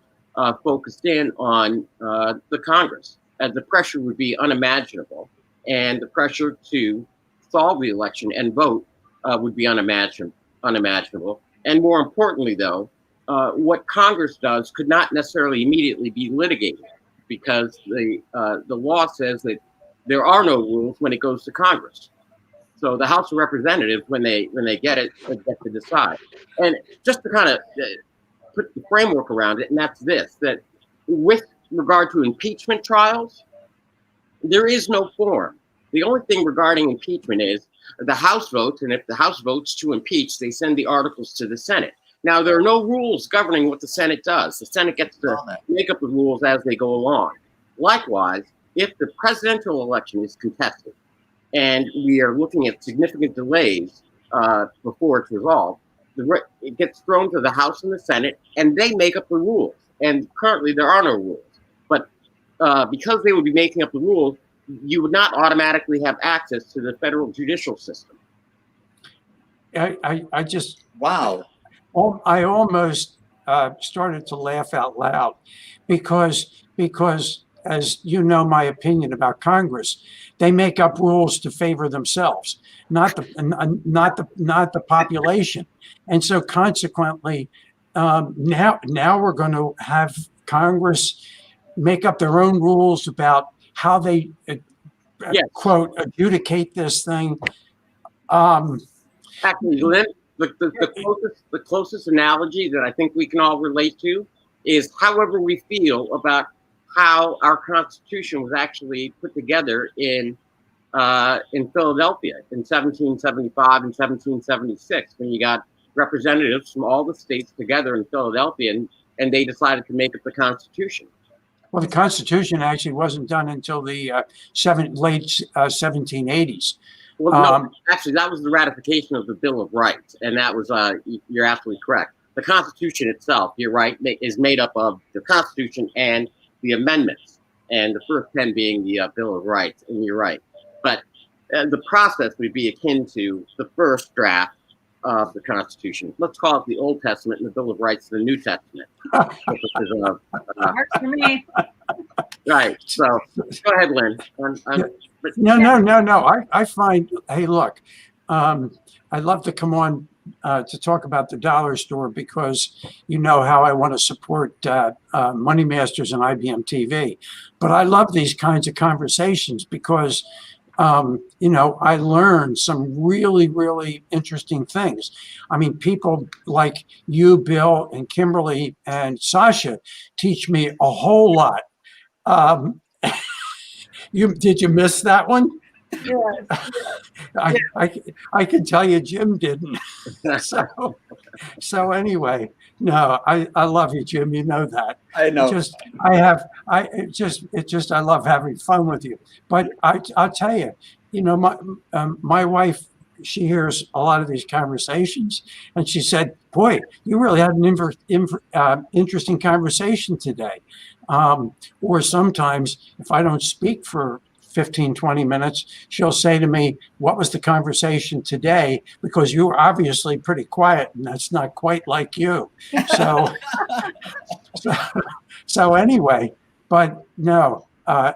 focused in on the Congress, and the pressure would be unimaginable. And the pressure to solve the election and vote would be unimaginable. And more importantly, though, what Congress does could not necessarily immediately be litigated, because the law says that there are no rules when it goes to Congress. So the House of Representatives, when they get it, they get to decide. And just to kind of put the framework around it, and that's this: that with regard to impeachment trials, there is no form. The only thing regarding impeachment is the House votes, and if the House votes to impeach, they send the articles to the Senate. Now, there are no rules governing what the Senate does. The Senate gets to make up the rules as they go along. Likewise, if the presidential election is contested and we are looking at significant delays before it's resolved, it gets thrown to the House and the Senate, and they make up the rules. And currently, there are no rules. But because they would be making up the rules, you would not automatically have access to the federal judicial system. I just Wow. I almost started to laugh out loud because as you know my opinion about Congress, they make up rules to favor themselves, not the population, and so consequently, now we're going to have Congress make up their own rules about how they quote adjudicate this thing. Actually, Lynn, the closest analogy that I think we can all relate to is however we feel about how our Constitution was actually put together in Philadelphia in 1775 and 1776, when you got representatives from all the states together in Philadelphia, and they decided to make up the Constitution. Well, the Constitution actually wasn't done until the late 1780s. Well, no, actually, that was the ratification of the Bill of Rights, and that was, you're absolutely correct. The Constitution itself, you're right, is made up of the Constitution and the amendments, and the first 10 being the Bill of Rights, and you're right. But the process would be akin to the first draft of the Constitution. Let's call it the Old Testament, and the Bill of Rights the New Testament. Works for me. Right. So go ahead, Lynn. No. I find, hey, look, I'd love to come on to talk about the dollar store, because you know how I want to support Money Masters and IBM TV. But I love these kinds of conversations because I learned some really, really interesting things. I mean, people like you, Bill, and Kimberly, and Sasha teach me a whole lot. Did you miss that one? Yeah. I can tell you Jim didn't. So anyway, no, I love you, Jim. You know that. I know. I love having fun with you. But I'll tell you, my wife, she hears a lot of these conversations, and she said, "Boy, you really had an interesting conversation today." Or sometimes, if I don't speak for 15, 20 minutes, she'll say to me, "What was the conversation today? Because you were obviously pretty quiet, and that's not quite like you." So anyway, but no.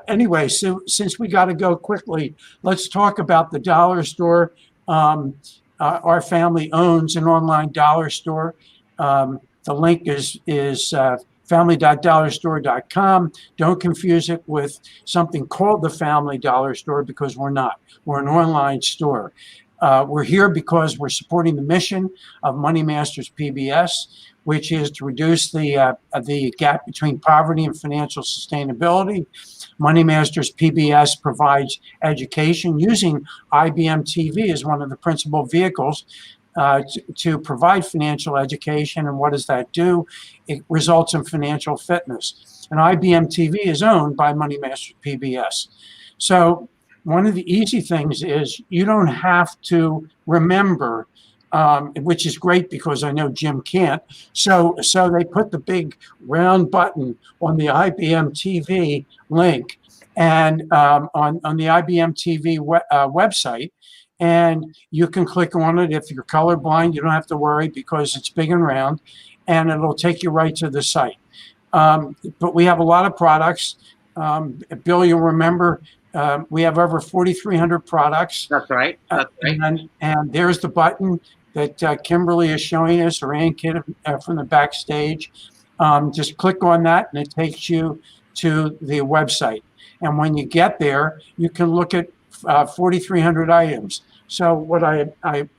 Anyway, so since we got to go quickly, let's talk about the dollar store. Our family owns an online dollar store. The link is family.dollarstore.com. Don't confuse it with something called the Family Dollar Store, because we're not. We're an online store. We're here because we're supporting the mission of Money Masters PBS, which is to reduce the gap between poverty and financial sustainability. Money Masters PBS provides education using IBM TV as one of the principal vehicles to provide financial education. And what does that do? It results in financial fitness. And IBM TV is owned by Money Masters PBS. So one of the easy things is you don't have to remember, which is great because I know Jim can't. So they put the big round button on the IBM TV link and on the IBM TV website. And you can click on it. If you're colorblind, you don't have to worry because it's big and round, and it'll take you right to the site. But we have a lot of products. Bill, you'll remember we have over 4,300 products. That's right. That's right. And there's the button that Kimberly is showing us, or Ann Kidd from the backstage. Just click on that, and it takes you to the website. And when you get there, you can look at 4,300 items. So what I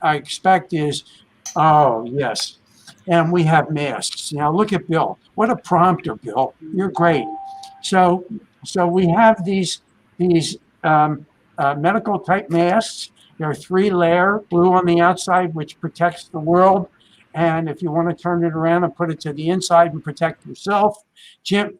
expect is, oh yes, and we have masks. Now look at Bill. What a prompter, Bill. You're great. So we have these medical type masks. They're 3-layer, blue on the outside, which protects the world. And if you want to turn it around and put it to the inside and protect yourself, Jim,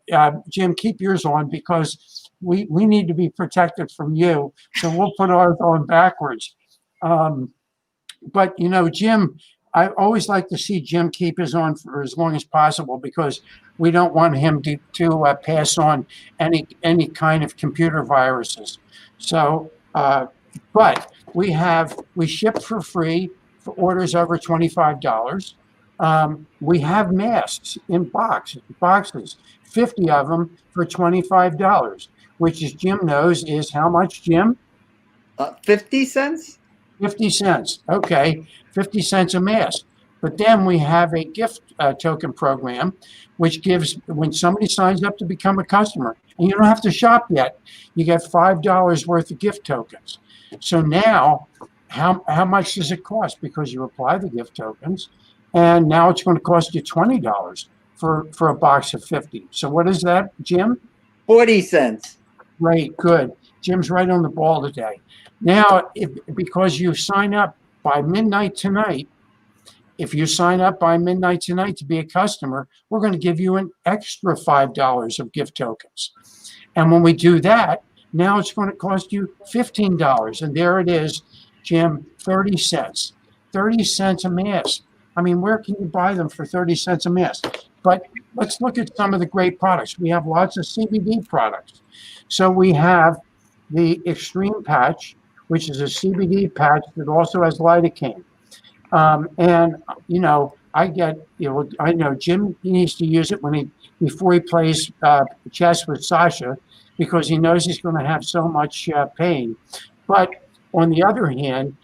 keep yours on, because we need to be protected from you. So we'll put ours on backwards. But Jim, I always like to see Jim keep his on for as long as possible, because we don't want him to pass on any kind of computer viruses. So, but we ship for free for orders over $25. We have masks in boxes, 50 of them for $25, which, as Jim knows, is how much, Jim? 50 cents? 50 cents. Okay, 50 cents a mask. But then we have a gift token program, which gives, when somebody signs up to become a customer, and you don't have to shop yet, you get $5 worth of gift tokens. So now how much does it cost? Because you apply the gift tokens, and now it's going to cost you $20 for a box of 50. So what is that, Jim? 40 cents. Great, good. Jim's right on the ball today. Now, because you sign up by midnight tonight, if you sign up by midnight tonight to be a customer, we're going to give you an extra $5 of gift tokens. And when we do that, now it's going to cost you $15. And there it is, Jim, 30 cents. 30 cents a mask. I mean, where can you buy them for 30 cents a mask? But let's look at some of the great products. We have lots of CBD products. So we have the Extreme Patch, which is a CBD patch that also has lidocaine. And I know Jim needs to use it before he plays chess with Sasha, because he knows he's going to have so much pain. But on the other hand,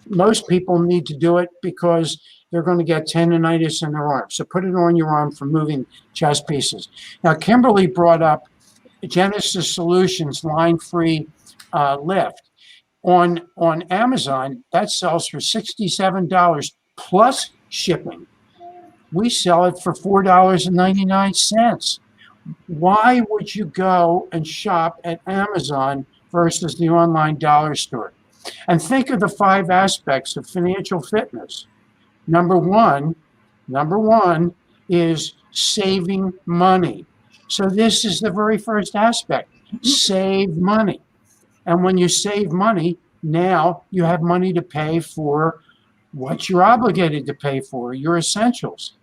most people need to do it because they're going to get tendonitis in their arm. So put it on your arm for moving chess pieces. Now, Kimberly brought up Genesis Solutions line-free lift. On Amazon, that sells for $67 plus shipping. We sell it for $4.99. Why would you go and shop at Amazon versus the online dollar store? And think of the 5 aspects of financial fitness. Number one is saving money. So this is the very first aspect, save money. And when you save money, now you have money to pay for what you're obligated to pay for, your essentials.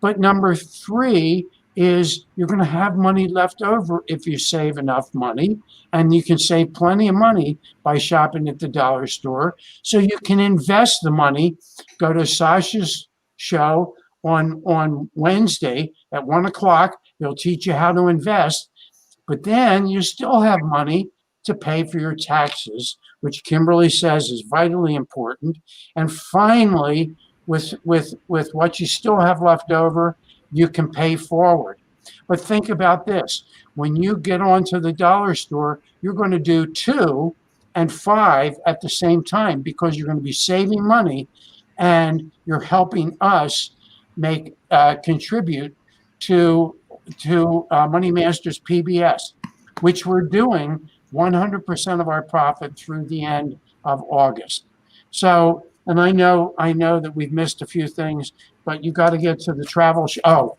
But number 3 is you're going to have money left over if you save enough money, and you can save plenty of money by shopping at the dollar store. So you can invest the money. Go to Sasha's show on Wednesday at 1 o'clock. He'll teach you how to invest, but then you still have money to pay for your taxes, which Kimberly says is vitally important. And finally, with what you still have left over, you can pay forward. But think about this. When you get onto the dollar store, you're going to do 2 and 5 at the same time, because you're going to be saving money and you're helping us contribute to Money Masters PBS, which we're doing 100% of our profit through the end of August. So, and I know that we've missed a few things, but you got to get to the travel show. Oh,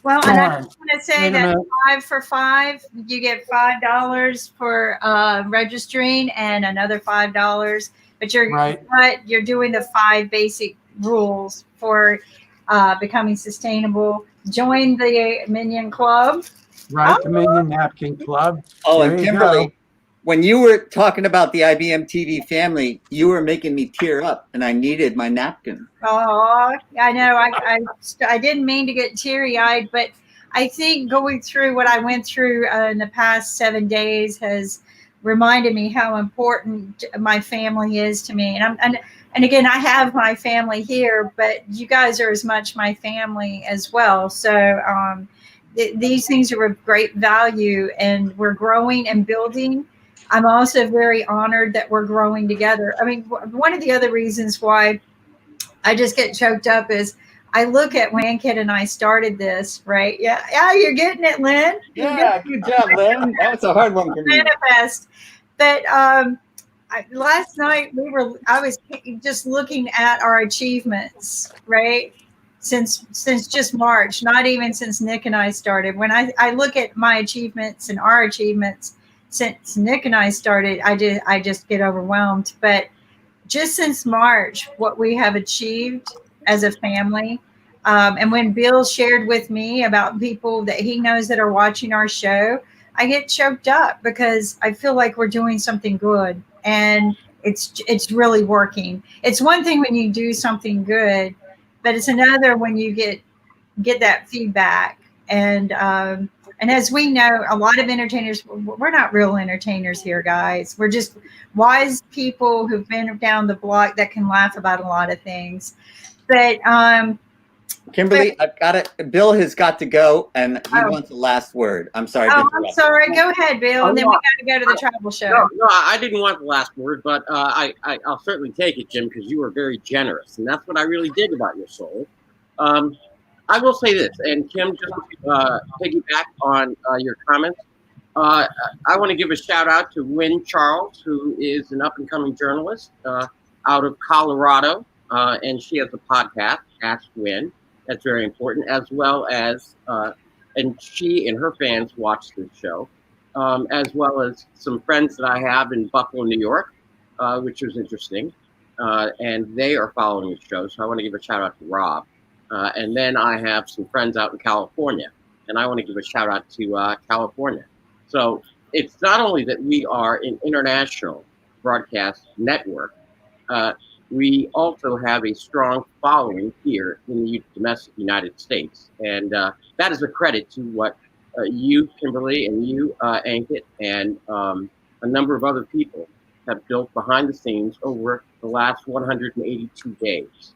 well, and I just want to say that 5 for 5, you get $5 for registering and another $5. But you're doing the 5 basic rules for becoming sustainable. Join the Minion Club. Right, the Minion Napkin Club. Oh, There and you Kimberly, go. when you were talking about the IBM TV family, you were making me tear up, and I needed my napkin. Oh, I know. I didn't mean to get teary-eyed, but I think going through what I went through in the past 7 days has reminded me how important my family is to me. And again, I have my family here, but you guys are as much my family as well. So these things are of great value, and we're growing and building. I'm also very honored that we're growing together. I mean, one of the other reasons why I just get choked up is I look at when Kid and I started this, right? Yeah, you're getting it, Lynn. Yeah, good job, Lynn. That was a hard one for me. Manifest. But last night I was just looking at our achievements, right? Since just March, not even since Nick and I started. When I look at my achievements and our achievements since Nick and I started, I just get overwhelmed. But just since March, what we have achieved as a family, and when Bill shared with me about people that he knows that are watching our show, I get choked up because I feel like we're doing something good, and it's really working. It's one thing when you do something good, but it's another when you get that feedback. And as we know, a lot of entertainers, we're not real entertainers here, guys. We're just wise people who've been down the block that can laugh about a lot of things. But Kimberly, I've got it. Bill has got to go, and he wants the last word. I'm sorry. to Oh, I'm interrupt. sorry. Go ahead, Bill. And then no. we got to go to the travel show. No, I didn't want the last word, but I'll certainly take it, Jim, because you were very generous, and that's what I really dig about your soul. I will say this, and Kim, just to piggyback on your comments, I want to give a shout out to Wynn Charles, who is an up and coming journalist out of Colorado, and she has a podcast, Ask Wynn. That's very important, as well as, and she and her fans watch this show, as well as some friends that I have in Buffalo, New York, which was interesting, and they are following the show. So I want to give a shout out to Rob. And then I have some friends out in California, and I want to give a shout out to California. So it's not only that we are an international broadcast network, we also have a strong following here in the domestic United States. And that is a credit to what you, Kimberly, and you, Ankit, and a number of other people have built behind the scenes over the last 182 days.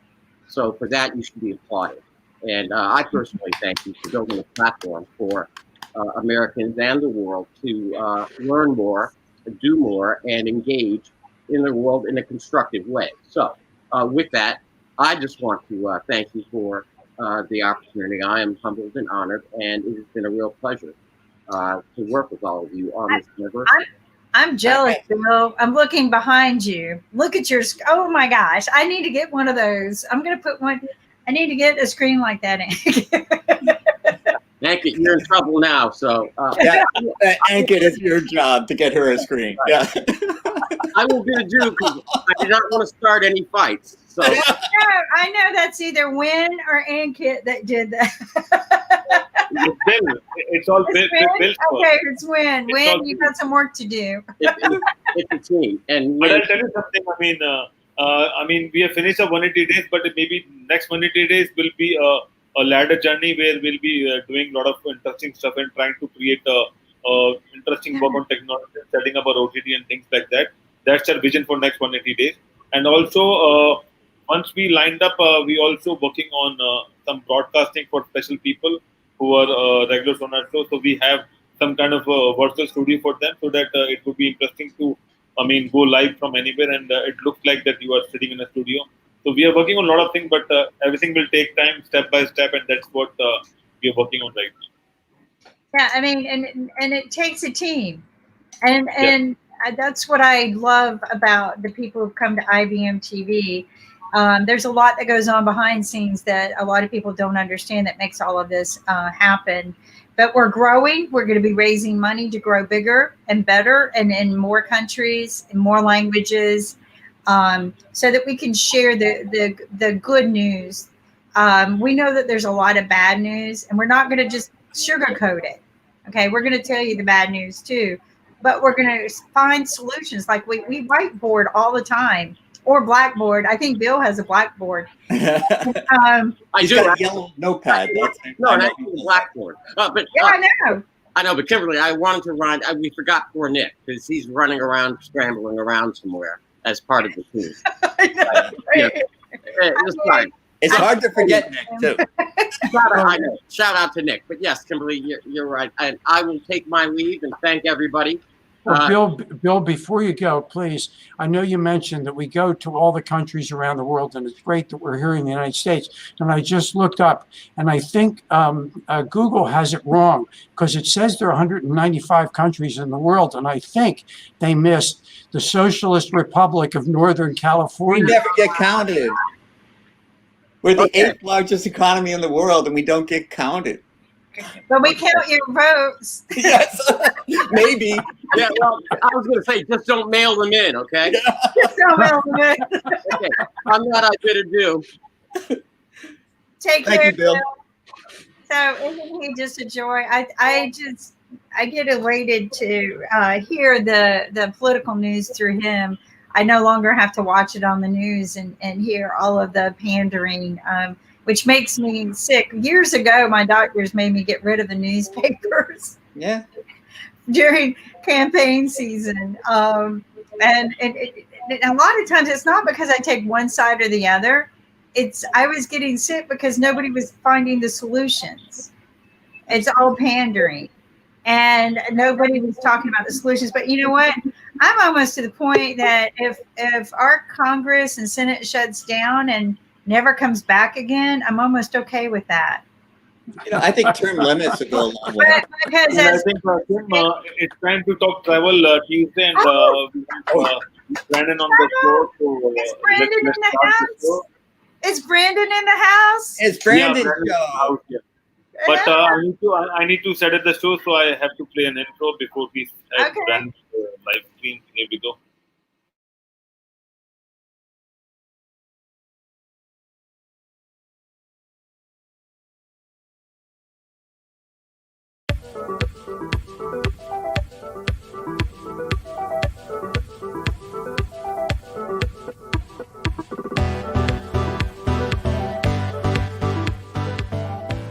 So for that, you should be applauded. And I personally thank you for building a platform for Americans and the world to learn more, do more, and engage in the world in a constructive way. So with that, I just want to thank you for the opportunity. I am humbled and honored, and it has been a real pleasure to work with all of you on this endeavor. I'm jealous, Bill. I'm looking behind you. Look at your, oh my gosh. I need to get one of those. I'm going to put one. I need to get a screen like that. Ankit, you're in trouble now. So Yeah, Ankit, it's your job to get her a screen. Yeah. I will be the Jew because I did not want to start any fights. So I know that's either Wynn or Ankit that did that. It's all Bill's fault. Okay, it's Wynn. Wynn, you got some work to do. it's a team. And But I'll tell you something. I mean, we have finished our 180 days, but maybe next 180 days will be a ladder journey where we'll be doing a lot of interesting stuff and trying to create interesting work on technology, setting up our OTT and things like that. That's our vision for next 180 days. And also, once we lined up, we also working on some broadcasting for special people who are regulars on our show. So we have some kind of virtual studio for them, so that it would be interesting to, go live from anywhere, and it looks like that you are sitting in a studio. So we are working on a lot of things, but everything will take time, step by step, and that's what we are working on right now. Yeah, and it takes a team, and that's what I love about the people who've come to IBM TV. There's a lot that goes on behind scenes that a lot of people don't understand that makes all of this happen. But we're growing. We're going to be raising money to grow bigger and better and in more countries, in more languages, so that we can share the good news. We know that there's a lot of bad news, and we're not going to just sugarcoat it. Okay, we're going to tell you the bad news too, but we're going to find solutions. Like we whiteboard all the time. Or blackboard. I think Bill has a blackboard. He's got a yellow notepad. No, that's a blackboard. I know. I know, but Kimberly, I wanted to run. We forgot poor Nick because he's running around, scrambling around somewhere as part of the team. It's hard to forget Nick too. Shout out to Nick. But yes, Kimberly, you're right. And I will take my leave and thank everybody. Well, Bill, before you go, please, I know you mentioned that we go to all the countries around the world, and it's great that we're here in the United States. And I just looked up, and I think Google has it wrong because it says there are 195 countries in the world, and I think they missed the Socialist Republic of Northern California. We never get counted. We're the 8th largest economy in the world, and we don't get counted. But we count your votes. Yes, maybe. Yeah, well, I was going to say, just don't mail them in, okay? Just don't mail them in. Okay, I'm not I better do. Take Thank care, you, Bill. So isn't he just a joy? I get elated to hear the political news through him. I no longer have to watch it on the news and hear all of the pandering, which makes me sick. Years ago, my doctors made me get rid of the newspapers. Yeah. During campaign season. And a lot of times it's not because I take one side or the other. I was getting sick because nobody was finding the solutions. It's all pandering, and nobody was talking about the solutions. But you know what? I'm almost to the point that if our Congress and Senate shuts down and never comes back again, I'm almost okay with that. I think term limits would go a long way. Because And I think Tim, it's time to talk travel Tuesday, and we have Brandon on the show. So Is Brandon in the start the house? show. Is Brandon in the house? It's Brandon's Brandon's show. out, yeah. But I need to set up the show, so I have to play an intro before we have Okay. Brandon's live stream. Here we go.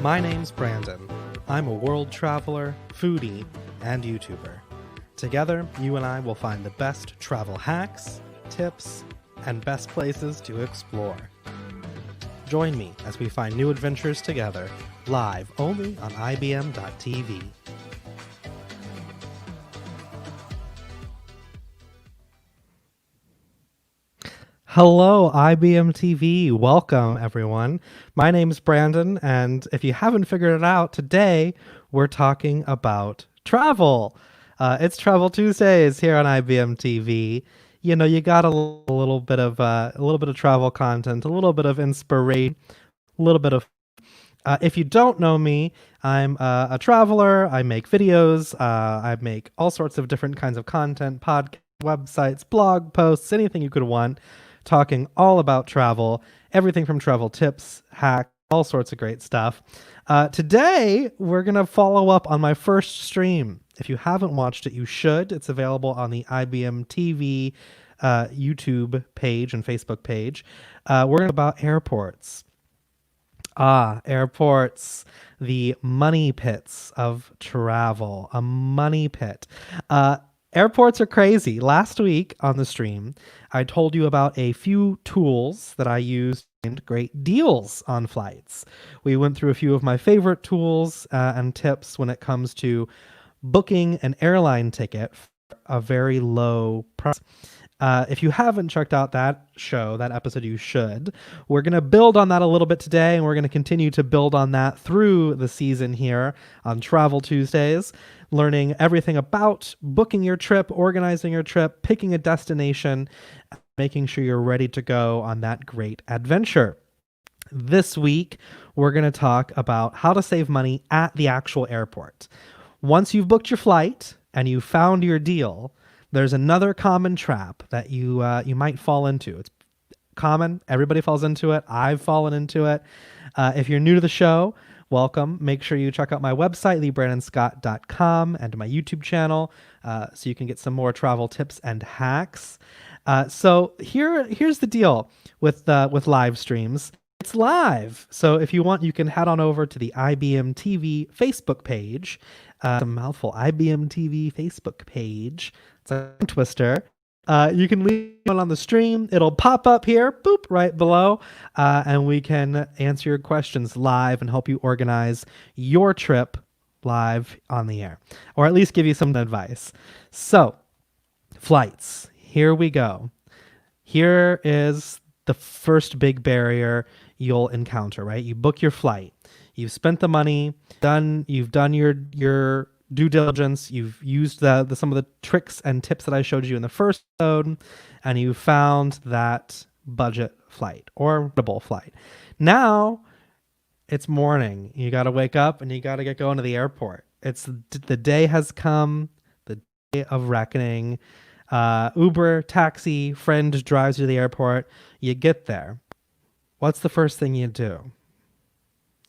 My name's Brandon. I'm a world traveler, foodie, and YouTuber. Together, you and I will find the best travel hacks, tips, and best places to explore. Join me as we find new adventures together, live only on IBM.tv. Hello, IBM TV. Welcome, everyone. My name's Brandon, and if you haven't figured it out, today we're talking about travel. It's Travel Tuesdays here on IBM TV. You know, you got a little bit of travel content, a little bit of inspiration, a little bit of. If you don't know me, I'm a traveler. I make videos. I make all sorts of different kinds of content, podcasts, websites, blog posts, anything you could want. Talking all about travel, everything from travel tips, hacks, all sorts of great stuff. Today, we're going to follow up on my first stream. If you haven't watched it, you should. It's available on the IBM TV YouTube page and Facebook page. We're going to about airports. Airports, the money pits of travel, a money pit. Airports are crazy. Last week on the stream, I told you about a few tools that I used to find great deals on flights. We went through a few of my favorite tools and tips when it comes to booking an airline ticket for a very low price. If you haven't checked out that episode, you should. We're going to build on that a little bit today, and we're going to continue to build on that through the season here on Travel Tuesdays, learning everything about booking your trip, organizing your trip, picking a destination, making sure you're ready to go on that great adventure. This week, we're going to talk about how to save money at the actual airport. Once you've booked your flight and you found your deal, there's another common trap that you might fall into. It's common. Everybody falls into it. I've fallen into it. If you're new to the show, welcome. Make sure you check out my website, leebrandonscott.com, and my YouTube channel so you can get some more travel tips and hacks. So here's the deal with live streams. It's live. So if you want, you can head on over to the IBM TV Facebook page. It's a mouthful. IBM TV Facebook page. It's a twister. You can leave one on the stream. It'll pop up here, boop, right below, and we can answer your questions live and help you organize your trip live on the air, or at least give you some advice. So, flights. Here we go. Here is the first big barrier you'll encounter, right? You book your flight. You've spent the money, you've done your due diligence, you've used some of the tricks and tips that I showed you in the first episode, and you found that budget flight or affordable flight. Now it's morning. You got to wake up and you got to get going to the airport. The day has come, the day of reckoning. Uber, taxi, friend drives you to the airport. You get there. What's the first thing you do?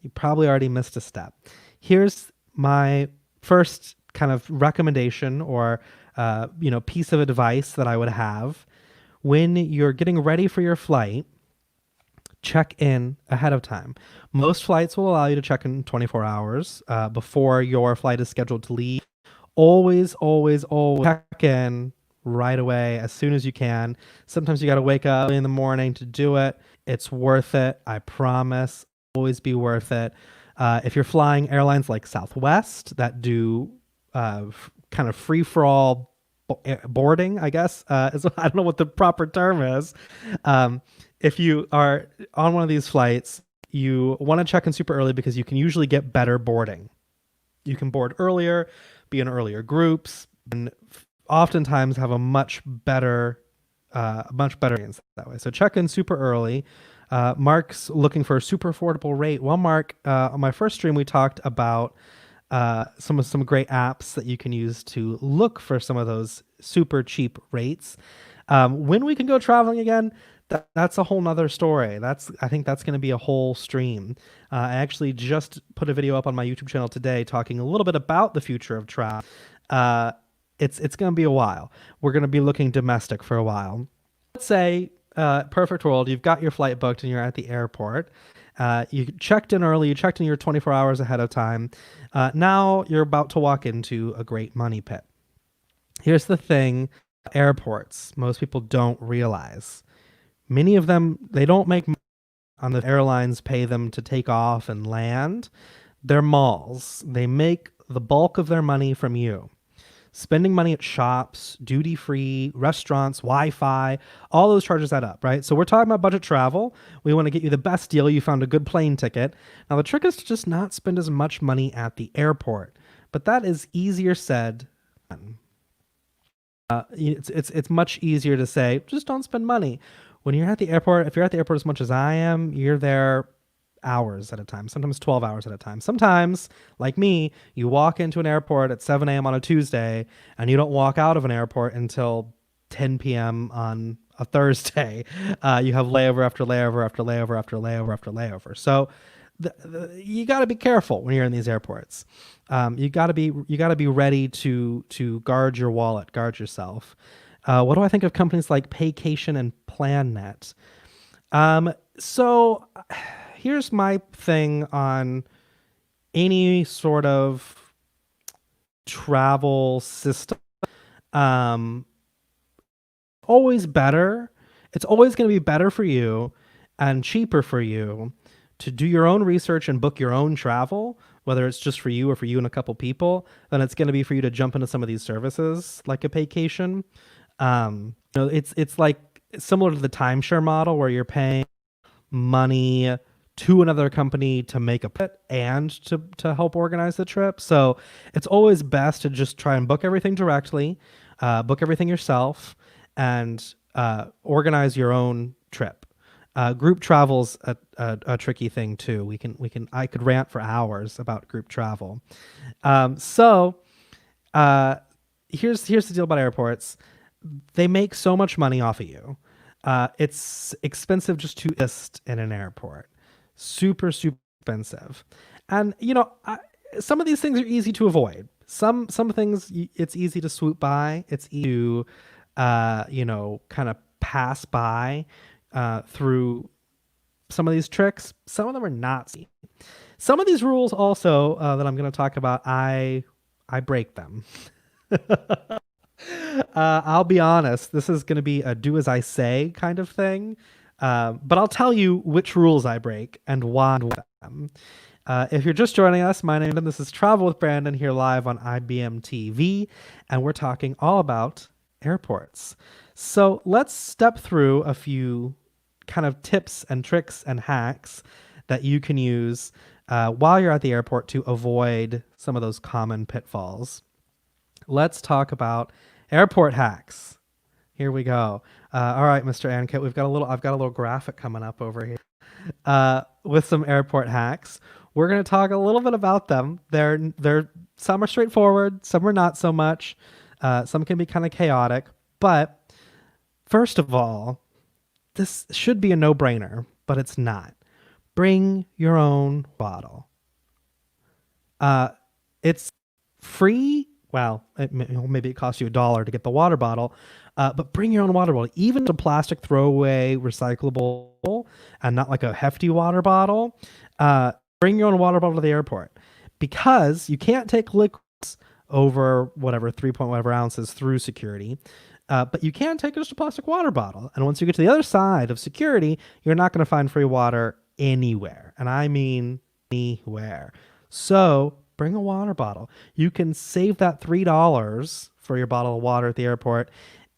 You probably already missed a step. Here's my first kind of recommendation or piece of advice that I would have. When you're getting ready for your flight, check in ahead of time. Most flights will allow you to check in 24 hours before your flight is scheduled to leave. Always check in right away as soon as you can. Sometimes you got to wake up in the morning to do it. It's worth it. I promise. Always be worth it. If you're flying airlines like Southwest that do kind of free for all boarding, I guess, I don't know what the proper term is. If you are on one of these flights, you want to check in super early because you can usually get better boarding. You can board earlier, be in earlier groups, and oftentimes have a much better experience that way. So check in super early. Mark's looking for a super affordable rate. Well, Mark, on my first stream, we talked about some great apps that you can use to look for some of those super cheap rates. When we can go traveling again, that's a whole nother story. I think that's going to be a whole stream. I actually just put a video up on my YouTube channel today talking a little bit about the future of travel. It's going to be a while. We're going to be looking domestic for a while. Let's say, perfect world, you've got your flight booked and you're at the airport. You checked in early, you checked in your 24 hours ahead of time. Now you're about to walk into a great money pit. Here's the thing, airports, most people don't realize. Many of them, they don't make money on the airlines pay them to take off and land. They're malls. They make the bulk of their money from you. Spending money at shops, duty-free, restaurants, Wi-Fi, all those charges add up, right? So we're talking about budget travel. We want to get you the best deal. You found a good plane ticket. Now the trick is to just not spend as much money at the airport, but that is easier said than done. It's much easier to say, just don't spend money. When you're at the airport, if you're at the airport as much as I am, you're there hours at a time, sometimes 12 hours at a time. Sometimes, like me, you walk into an airport at 7 a.m. on a Tuesday and you don't walk out of an airport until 10 p.m. on a Thursday. You have layover after layover after layover after layover after layover. So you got to be careful when you're in these airports. You got to be ready to guard your wallet, guard yourself. What do I think of companies like Paycation and PlanNet? So here's my thing on any sort of travel system. Always better. It's always going to be better for you and cheaper for you to do your own research and book your own travel, whether it's just for you or for you and a couple people, than it's going to be for you to jump into some of these services like a Paycation. It's like similar to the timeshare model where you're paying money to another company to make a trip and to help organize the trip. So it's always best to just try and book everything directly, book everything yourself, and organize your own trip. Group travel's a tricky thing too. I could rant for hours about group travel. So here's the deal about airports. They make so much money off of you. It's expensive just to exist in an airport. Super, super expensive. And, some of these things are easy to avoid. Some things it's easy to swoop by. It's easy to, kind of pass by through some of these tricks. Some of them are not. Some of these rules also that I'm going to talk about, I break them. I'll be honest, this is going to be a do as I say kind of thing. But I'll tell you which rules I break and why them. If you're just joining us, my name is Travel with Brandon here live on IBM TV, and we're talking all about airports. So let's step through a few kind of tips and tricks and hacks that you can use while you're at the airport to avoid some of those common pitfalls. Let's talk about airport hacks. Here we go. All right, Mr. Ankit, I've got a little graphic coming up over here with some airport hacks. We're going to talk a little bit about them. They're some are straightforward, some are not so much. Some can be kind of chaotic, but first of all, this should be a no-brainer, but it's not. Bring your own bottle. It's free. Well, maybe it costs you $1 to get the water bottle, but bring your own water bottle, even a plastic throwaway recyclable and not like a hefty water bottle. Bring your own water bottle to the airport because you can't take liquids over whatever 3 point whatever ounces through security. But you can take just a plastic water bottle. And once you get to the other side of security, you're not going to find free water anywhere. And I mean anywhere. So bring a water bottle. You can save that $3 for your bottle of water at the airport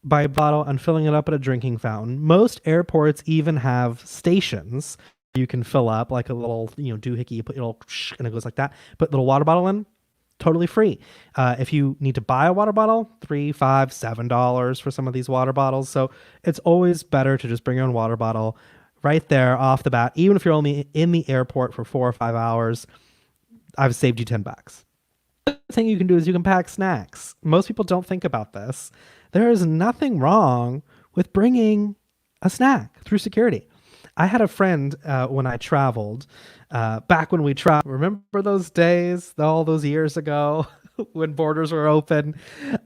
by a bottle and filling it up at a drinking fountain. Most airports even have stations you can fill up, like a little, doohickey, you put your little and it goes like that. Put a little water bottle in, totally free. If you need to buy a water bottle, $3, $5, $7 for some of these water bottles. So it's always better to just bring your own water bottle right there off the bat. Even if you're only in the airport for 4 or 5 hours, I've saved you $10. The other thing you can do is you can pack snacks. Most people don't think about this. There is nothing wrong with bringing a snack through security. I had a friend when I traveled, back when we traveled. Remember those days, all those years ago when borders were open?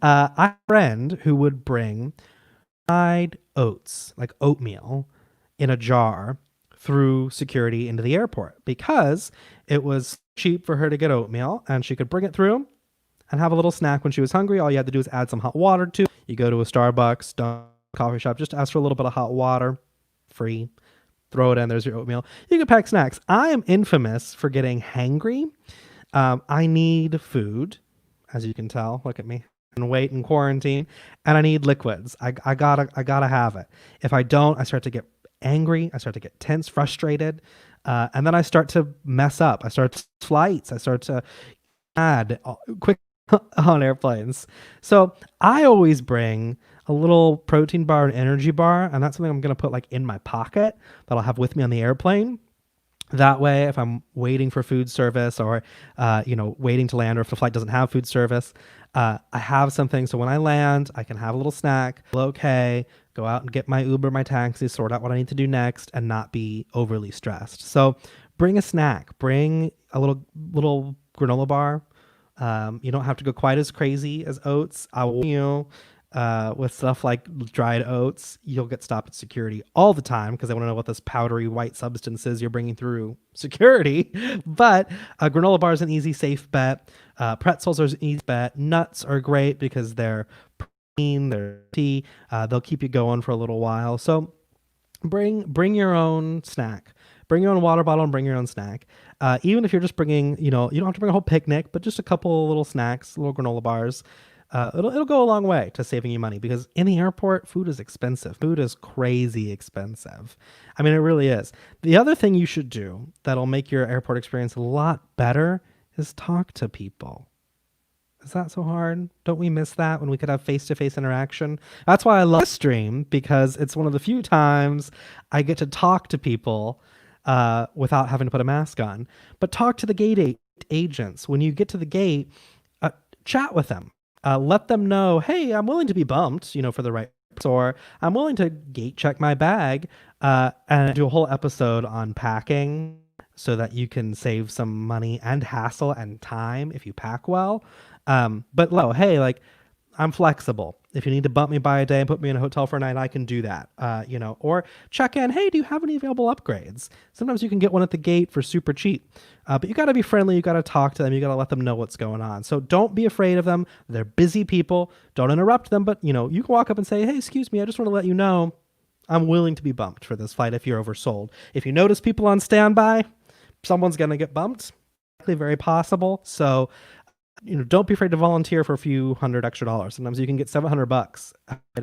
I had a friend who would bring fried oats, like oatmeal, in a jar through security into the airport because it was cheap for her to get oatmeal and she could bring it through and have a little snack when she was hungry. All you had to do is add some hot water to it. You go to a Starbucks, coffee shop, just ask for a little bit of hot water, free. Throw it in, there's your oatmeal. You can pack snacks. I am infamous for getting hangry. I need food, as you can tell. Look at me. And wait in quarantine. And I need liquids. I gotta have it. If I don't, I start to get angry. I start to get tense, frustrated. And then I start to mess up. I start flights. I start to add quick on airplanes. So I always bring a little protein bar and energy bar, and that's something I'm going to put like in my pocket that I'll have with me on the airplane. That way, if I'm waiting for food service or, waiting to land, or if the flight doesn't have food service, I have something. So when I land, I can have a little snack, okay, go out and get my Uber, my taxi, sort out what I need to do next, and not be overly stressed. So bring a snack, bring a little granola bar. You don't have to go quite as crazy as oats. I will, with stuff like dried oats, you'll get stopped at security all the time because they want to know what this powdery white substance is you're bringing through security. But granola bar is an easy, safe bet. Pretzels are an easy bet. Nuts are great because they're protein, they're tea. They'll keep you going for a little while. So bring your own snack. Bring your own water bottle and bring your own snack. Even if you're just bringing, you don't have to bring a whole picnic, but just a couple little snacks, little granola bars. It'll go a long way to saving you money because in the airport, food is expensive. Food is crazy expensive. I mean, it really is. The other thing you should do that'll make your airport experience a lot better is talk to people. Is that so hard? Don't we miss that when we could have face-to-face interaction? That's why I love this stream, because it's one of the few times I get to talk to people without having to put a mask on. But talk to the gate agents. When you get to the gate, chat with them. Let them know, hey, I'm willing to be bumped, for the right, or I'm willing to gate check my bag, and do a whole episode on packing so that you can save some money and hassle and time if you pack well. But hey, like, I'm flexible. If you need to bump me by a day and put me in a hotel for a night, I can do that. Or check in. Hey, do you have any available upgrades? Sometimes you can get one at the gate for super cheap. But you got to be friendly. You got to talk to them. You got to let them know what's going on. So don't be afraid of them. They're busy people. Don't interrupt them. But you can walk up and say, hey, excuse me, I just want to let you know I'm willing to be bumped for this flight if you're oversold. If you notice people on standby, someone's going to get bumped. Very possible. So don't be afraid to volunteer for a few $100 extra. Sometimes you can get $700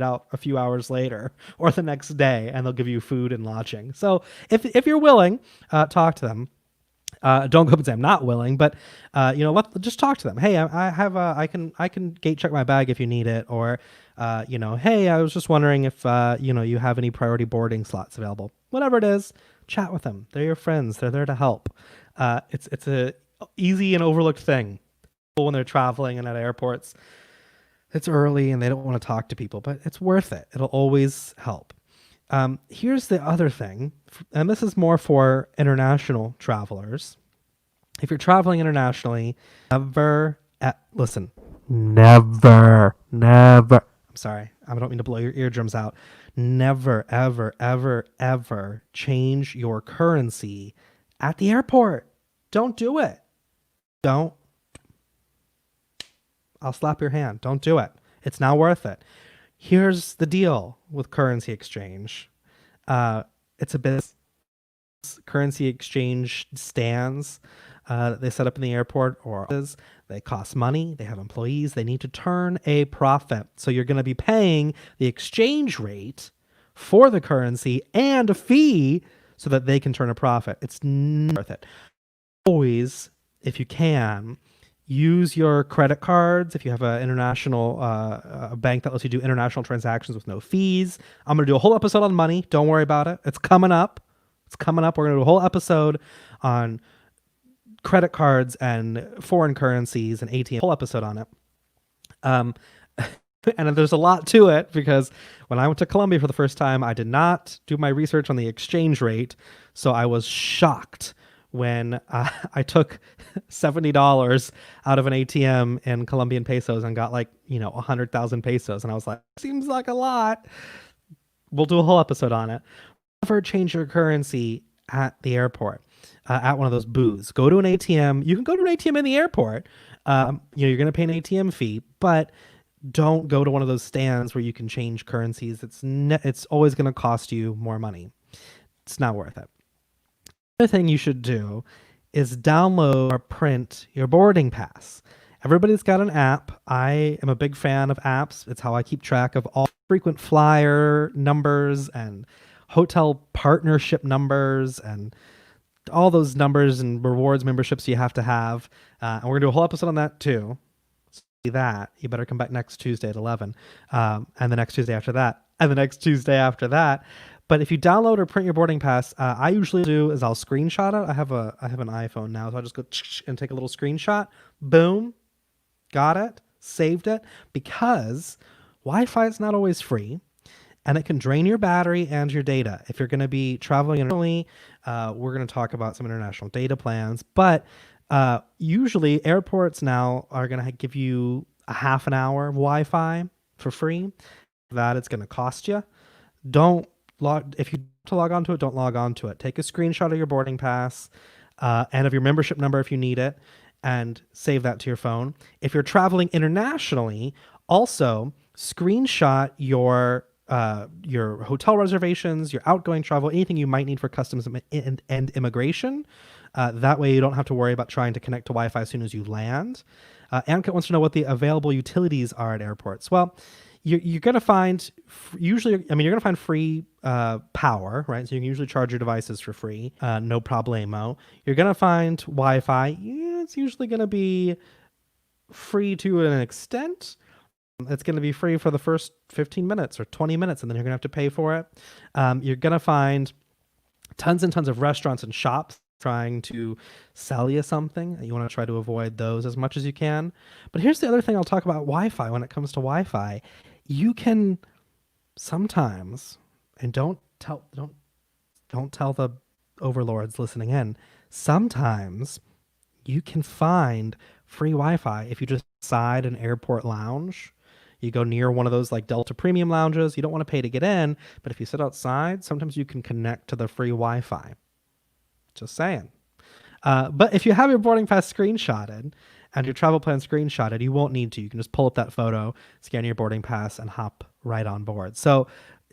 out a few hours later or the next day, and they'll give you food and lodging. So if you're willing, talk to them. Don't go up and say I'm not willing, but just talk to them. Hey, I can gate check my bag if you need it, or hey, I was just wondering if you have any priority boarding slots available. Whatever it is, chat with them. They're your friends. They're there to help. It's a easy and overlooked thing when they're traveling and at airports. It's early and they don't want to talk to people, but it's worth it. It'll always help. Here's the other thing, and this is more for international travelers. If you're traveling internationally, never, I'm sorry, I don't mean to blow your eardrums out. Never, ever, ever, ever change your currency at the airport. Don't do it. Don't. I'll slap your hand. Don't do it. It's not worth it. Here's the deal with currency exchange. It's a business. Currency exchange stands that they set up in the airport or they cost money. They have employees. They need to turn a profit. So you're going to be paying the exchange rate for the currency and a fee so that they can turn a profit. It's not worth it. Always, if you can, use your credit cards. If you have an international a bank that lets you do international transactions with no fees. I'm going to do a whole episode on money. Don't worry about it. It's coming up. We're going to do a whole episode on credit cards and foreign currencies and ATM. Whole episode on it. And there's a lot to it because when I went to Colombia for the first time, I did not do my research on the exchange rate. So I was shocked when I took $70 out of an ATM in Colombian pesos and got 100,000 pesos. And I was like, seems like a lot. We'll do a whole episode on it. Never change your currency at the airport, at one of those booths. Go to an ATM. You can go to an ATM in the airport. You're going to pay an ATM fee, but don't go to one of those stands where you can change currencies. It's always going to cost you more money. It's not worth it. The other thing you should do is download or print your boarding pass. Everybody's got an app. I am a big fan of apps. It's how I keep track of all frequent flyer numbers and hotel partnership numbers and all those numbers and rewards memberships you have to have. And we're going to do a whole episode on that too. See that. You better come back next Tuesday at 11. And the next Tuesday after that. And the next Tuesday after that. But if you download or print your boarding pass, I usually do is I'll screenshot it. I have an iPhone now, so I just go and take a little screenshot. Boom. Got it. Saved it. Because Wi-Fi is not always free. And it can drain your battery and your data. If you're going to be traveling internationally, we're going to talk about some international data plans. But usually airports now are going to give you a half an hour of Wi-Fi for free. That it's going to cost you. If you have to log onto it, don't log onto it. Take a screenshot of your boarding pass and of your membership number if you need it, and save that to your phone. If you're traveling internationally, also screenshot your hotel reservations, your outgoing travel, anything you might need for customs and immigration. That way you don't have to worry about trying to connect to Wi-Fi as soon as you land. Amcat wants to know what the available utilities are at airports. Well, you're going to find you're going to find free power, right? So you can usually charge your devices for free, no problemo. You're going to find Wi-Fi. It's usually going to be free to an extent. It's going to be free for the first 15 minutes or 20 minutes, and then you're going to have to pay for it. You're going to find tons and tons of restaurants and shops trying to sell you something. You want to try to avoid those as much as you can. But here's the other thing I'll talk about Wi-Fi when it comes to Wi-Fi. You can sometimes, and don't tell the overlords listening in, sometimes you can find free Wi-Fi if you just decide an airport lounge. You go near one of those like Delta Premium lounges. You don't want to pay to get in, but if you sit outside, sometimes you can connect to the free Wi-Fi. Just saying. But if you have your boarding pass screenshotted and your travel plan screenshotted, you won't need to. You can just pull up that photo, scan your boarding pass, and hop right on board. So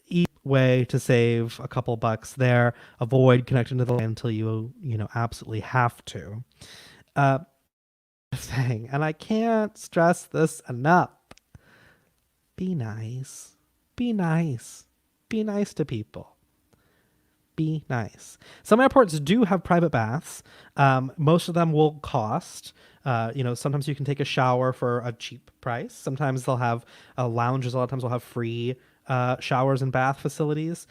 easy way to save a couple bucks there. Avoid connecting to the line until you absolutely have to. Thing, and I can't stress this enough. Be nice. Be nice. Be nice to people. Be nice. Some airports do have private baths. Most of them will cost. Sometimes you can take a shower for a cheap price. Sometimes they'll have lounges. A lot of times they'll have free showers and bath facilities.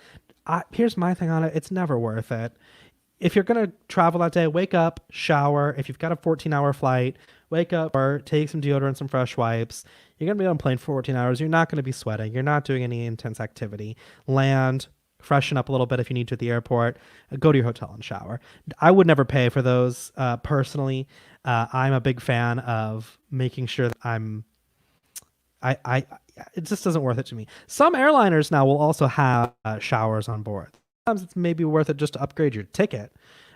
Here's my thing on it. It's never worth it. If you're going to travel that day, wake up, shower. If you've got a 14-hour flight, wake up or take some deodorant, some fresh wipes. You're going to be on a plane for 14 hours. You're not going to be sweating. You're not doing any intense activity. Land, freshen up a little bit if you need to at the airport. Go to your hotel and shower. I would never pay for those personally. I'm a big fan of making sure that it just isn't worth it to me. Some airliners now will also have showers on board. Sometimes it's maybe worth it just to upgrade your ticket,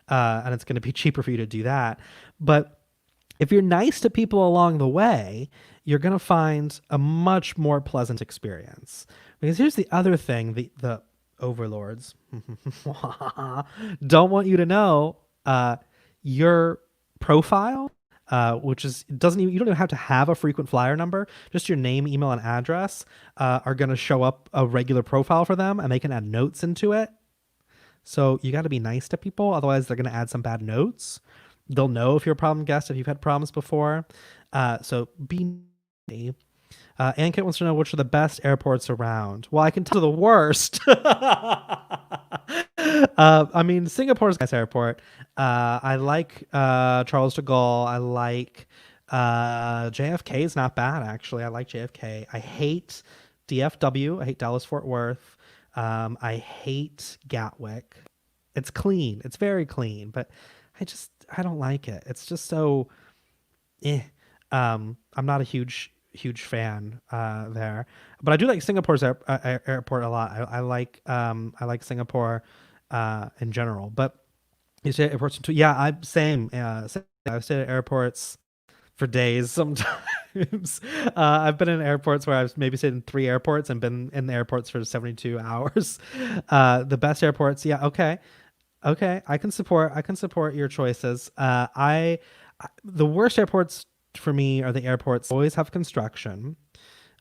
and it's going to be cheaper for you to do that. But If you're nice to people along the way, you're going to find a much more pleasant experience. Because here's the other thing, the overlords don't want you to know, your profile, which is doesn't even, you don't even have to have a frequent flyer number. Just your name, email, and address are going to show up a regular profile for them, and they can add notes into it. So you got to be nice to people, otherwise they're going to add some bad notes. They'll know if you're a problem guest if you've had problems before. So be. Ankit wants to know which are the best airports around. Well, I can tell you the worst. I mean, Singapore's a nice airport. I like Charles de Gaulle. I like JFK is not bad, actually. I like JFK. I hate DFW. I hate Dallas Fort Worth. I hate Gatwick. It's clean. It's very clean, but I don't like it. It's just so I'm not a huge fan there, but I do like Singapore's airport a lot. I like Singapore in general. But you say airports too? Yeah, same. I've stayed at airports for days sometimes. I've been in airports where I've maybe stayed in 3 airports and been in the airports for 72 hours. The best airports, yeah, okay. I can support your choices. The worst airports for me are the airports that always have construction.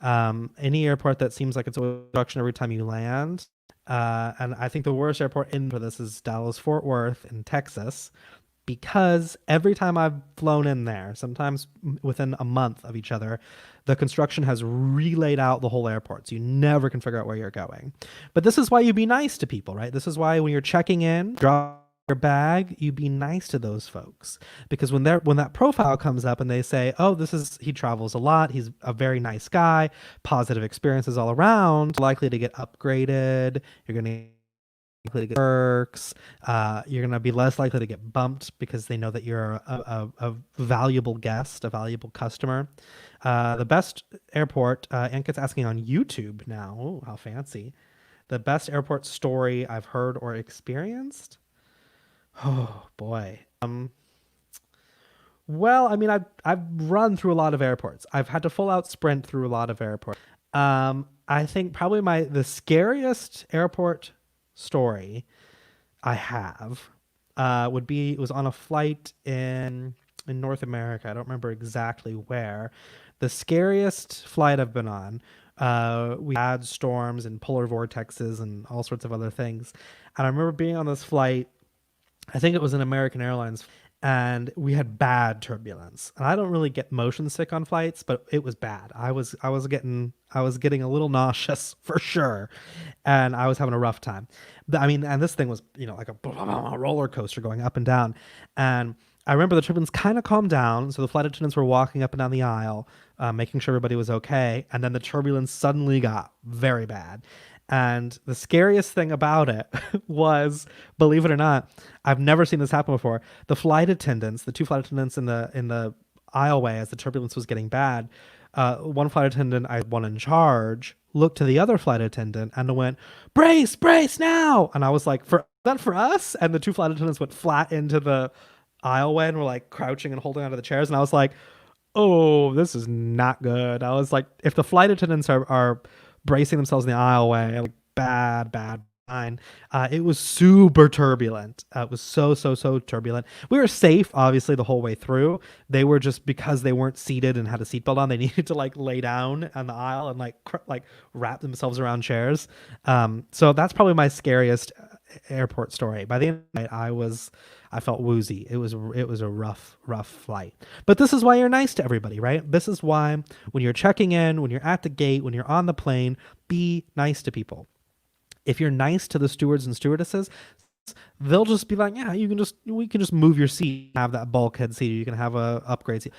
Any airport that seems like it's always construction every time you land. And I think the worst airport for this is Dallas Fort Worth in Texas, because every time I've flown in there, sometimes within a month of each other, the construction has relayed out the whole airport, so you never can figure out where you're going. But this is why you be nice to people, right? This is why when you're checking in, drop your bag, you be nice to those folks, because when that profile comes up and they say, oh, he travels a lot, he's a very nice guy, positive experiences all around, likely to get upgraded, you're going to likely to get perks, you're going to be less likely to get bumped because they know that you're a valuable guest, a valuable customer. The best airport, Ankit's asking on YouTube now. Oh, how fancy. The best airport story I've heard or experienced? Oh, boy. Well, I mean, I've run through a lot of airports. I've had to full out sprint through a lot of airports. I think probably the scariest airport story I have it was on a flight in North America. I don't remember exactly where. The scariest flight I've been on, we had storms and polar vortexes and all sorts of other things. And I remember being on this flight, I think it was an American Airlines, and we had bad turbulence. And I don't really get motion sick on flights, but it was bad. I was getting a little nauseous for sure, and I was having a rough time. I mean, and this thing was, like a roller coaster going up and down. And I remember the turbulence kind of calmed down, so the flight attendants were walking up and down the aisle, making sure everybody was okay. And then the turbulence suddenly got very bad. And the scariest thing about it was, believe it or not, I've never seen this happen before. The two flight attendants in the aisleway as the turbulence was getting bad, one flight attendant, one in charge, looked to the other flight attendant and went, brace now. And I was like, for us? And the 2 flight attendants went flat into the aisleway and were like crouching and holding onto the chairs. And I was like, oh, this is not good. I was like, if the flight attendants are bracing themselves in the aisleway, like bad sign. It was super turbulent. It was so turbulent. We were safe, obviously, the whole way through. They were just, because they weren't seated and had a seatbelt on, they needed to like lay down on the aisle and like wrap themselves around chairs. So that's probably my scariest airport story. By the end of the night, I felt woozy. It was a rough flight. But this is why you're nice to everybody, right? This is why when you're checking in, when you're at the gate, when you're on the plane, be nice to people. If you're nice to the stewards and stewardesses, they'll just be like, yeah, we can just move your seat, have that bulkhead seat, you can have a upgrade seat.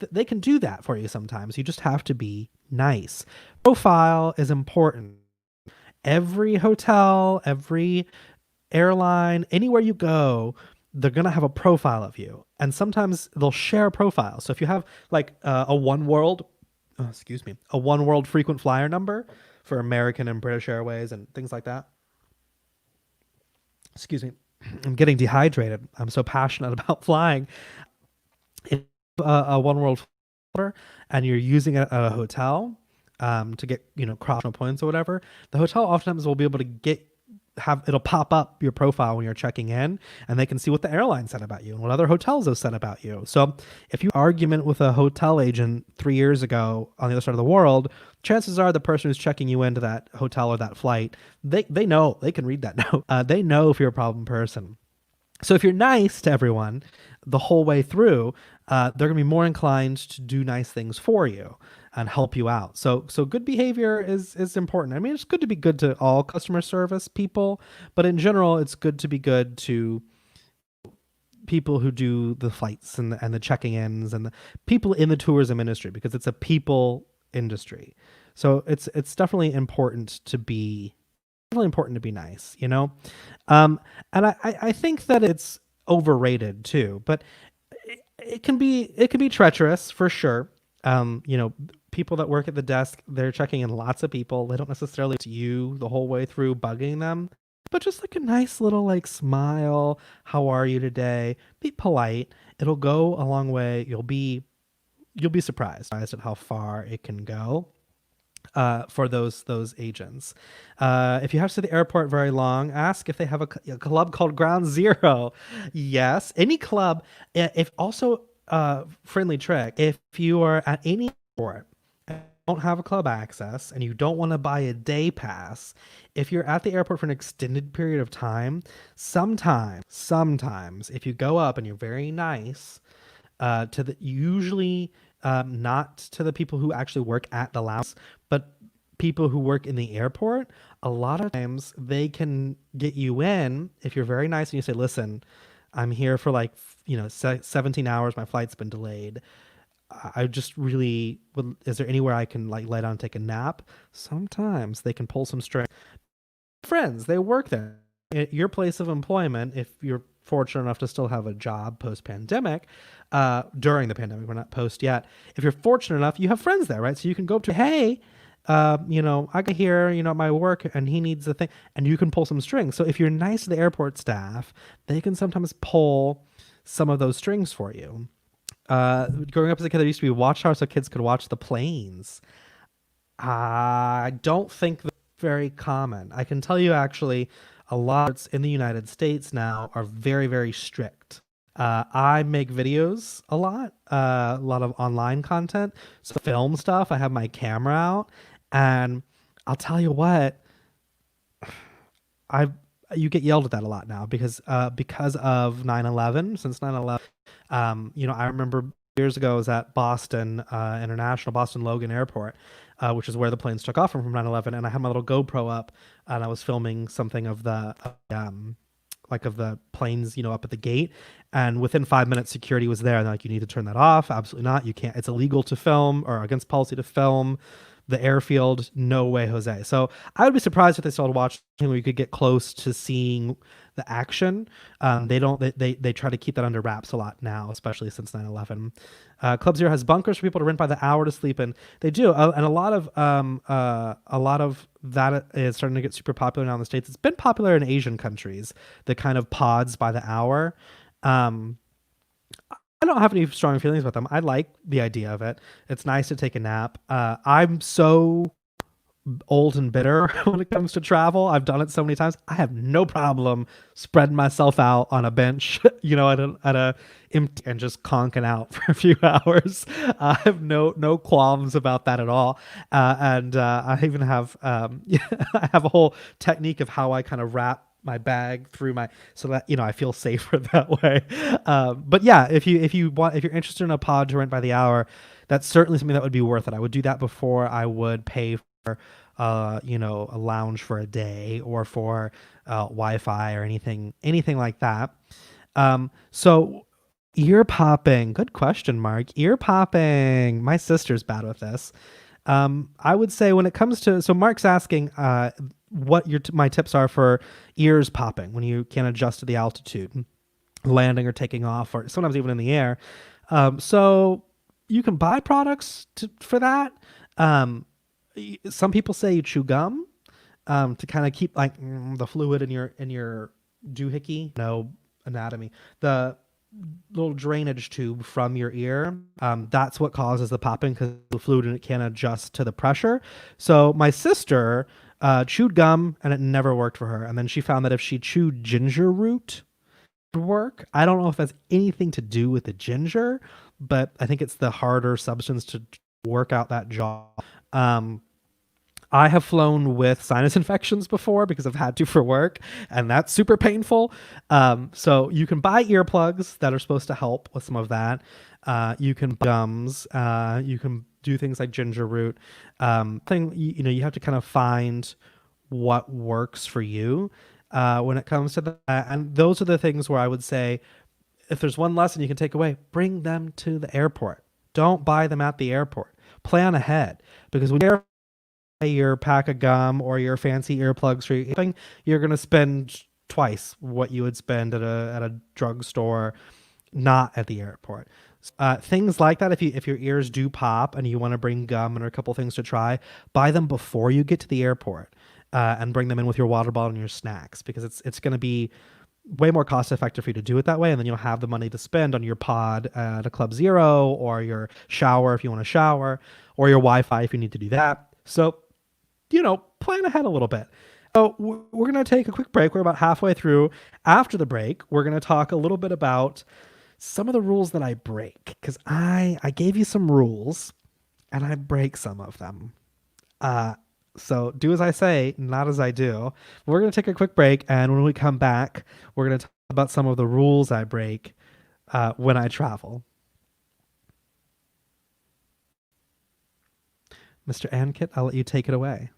They can do that for you sometimes. You just have to be nice. Profile is important. Every hotel, every airline, anywhere you go, they're going to have a profile of you. And sometimes they'll share profiles. So if you have like a one world frequent flyer number for American and British Airways and things like that. Excuse me. I'm getting dehydrated. I'm so passionate about flying. If a One World folder and you're using it at a hotel to get cross points or whatever, the hotel oftentimes will be able to it'll pop up your profile when you're checking in, and they can see what the airline said about you and what other hotels have said about you. So if you argument with a hotel agent 3 years ago on the other side of the world, chances are the person who's checking you into that hotel or that flight, they know, they can read that note. They know if you're a problem person. So if you're nice to everyone the whole way through, they're going to be more inclined to do nice things for you and help you out. So good behavior is important. I mean, it's good to be good to all customer service people, but in general, it's good to be good to people who do the flights and the checking ins and the people in the tourism industry, because it's a people industry. So it's definitely important to be nice, and I think that it's overrated too, but it can be treacherous for sure. People that work at the desk, they're checking in lots of people. They don't necessarily to you the whole way through bugging them, but just like a nice little smile. How are you today? Be polite. It'll go a long way. You'll be surprised at how far it can go. For those agents. If you have to the airport very long, ask if they have a club called Ground Zero. Yes, any club. If also, friendly trick, if you are at any airport and don't have a club access and you don't want to buy a day pass, if you're at the airport for an extended period of time, sometimes if you go up and you're very nice, usually not to the people who actually work at the lounge, but people who work in the airport, a lot of times they can get you in if you're very nice and you say, listen, I'm here for 17 hours. My flight's been delayed. I just really would, is there anywhere I can lay down and take a nap? Sometimes they can pull some strings. Friends, they work there. At your place of employment, if you're fortunate enough to still have a job post-pandemic, during the pandemic, we're not post yet. If you're fortunate enough, you have friends there, right? So you can go up to, hey, I can hear, my work and he needs a thing, and you can pull some strings. So if you're nice to the airport staff, they can sometimes pull some of those strings for you. Growing up as a kid, there used to be a watchtower so kids could watch the planes. I don't think that's very common. I can tell you actually, a lot in the United States now are very, very strict. I make videos a lot of online content, so film stuff. I have my camera out, and I'll tell you what, you get yelled at that a lot now because of 9/11. Since 9/11, I remember years ago I was at Boston Logan Airport, which is where the planes took off from 9/11, and I had my little GoPro up, and I was filming something of the of the planes, up at the gate, and within 5 minutes security was there and they're like, you need to turn that off. Absolutely not. You can't. It's illegal to film, or against policy to film the airfield. No way, Jose. So I would be surprised if they started watching where you could get close to seeing the action. They try to keep that under wraps a lot now, especially since 9/11. Club Zero has bunkers for people to rent by the hour to sleep in. They do, and a lot of that is starting to get super popular now in the States. It's been popular in Asian countries, the kind of pods by the hour. I don't have any strong feelings about them. I like the idea of it. It's nice to take a nap. I'm so old and bitter when it comes to travel. I've done it so many times. I have no problem spreading myself out on a bench, at a empty, and just conking out for a few hours. I have no qualms about that at all. And I even have I have a whole technique of how I kind of wrap my bag through so that I feel safer that way. But yeah, if you're interested in a pod to rent by the hour, that's certainly something that would be worth it. I would do that before I would pay for a lounge for a day, or for Wi-Fi or anything like that. So ear popping, good question, Mark. Ear popping, my sister's bad with this. I would say when it comes to, so Mark's asking what my tips are for ears popping when you can't adjust to the altitude, landing or taking off, or sometimes even in the air. So you can buy products for that. Some people say you chew gum to kind of keep the fluid in your doohickey. No anatomy. little drainage tube from your ear. That's what causes the popping, because the fluid in it can't adjust to the pressure. So my sister chewed gum and it never worked for her. And then she found that if she chewed ginger root, it would work. I don't know if that's anything to do with the ginger, but I think it's the harder substance to work out that jaw. I have flown with sinus infections before because I've had to for work, and that's super painful. So you can buy earplugs that are supposed to help with some of that. You can buy gums. You can do things like ginger root. You have to kind of find what works for you when it comes to that. And those are the things where I would say, if there's one lesson you can take away, bring them to the airport. Don't buy them at the airport. Plan ahead, because when you're your pack of gum or your fancy earplugs for your thing, you're going to spend twice what you would spend at a drugstore, not at the airport. Things like that, if your ears do pop and you want to bring gum and a couple things to try, buy them before you get to the airport, and bring them in with your water bottle and your snacks, because it's going to be way more cost effective for you to do it that way, and then you'll have the money to spend on your pod at a Club Zero, or your shower if you want to shower, or your Wi-Fi if you need to do that. So plan ahead a little bit. So we're going to take a quick break. We're about halfway through. After the break, we're going to talk a little bit about some of the rules that I break, because I gave you some rules and I break some of them. So do as I say, not as I do. We're going to take a quick break, and when we come back, we're going to talk about some of the rules I break when I travel. Mr. Ankit, I'll let you take it away.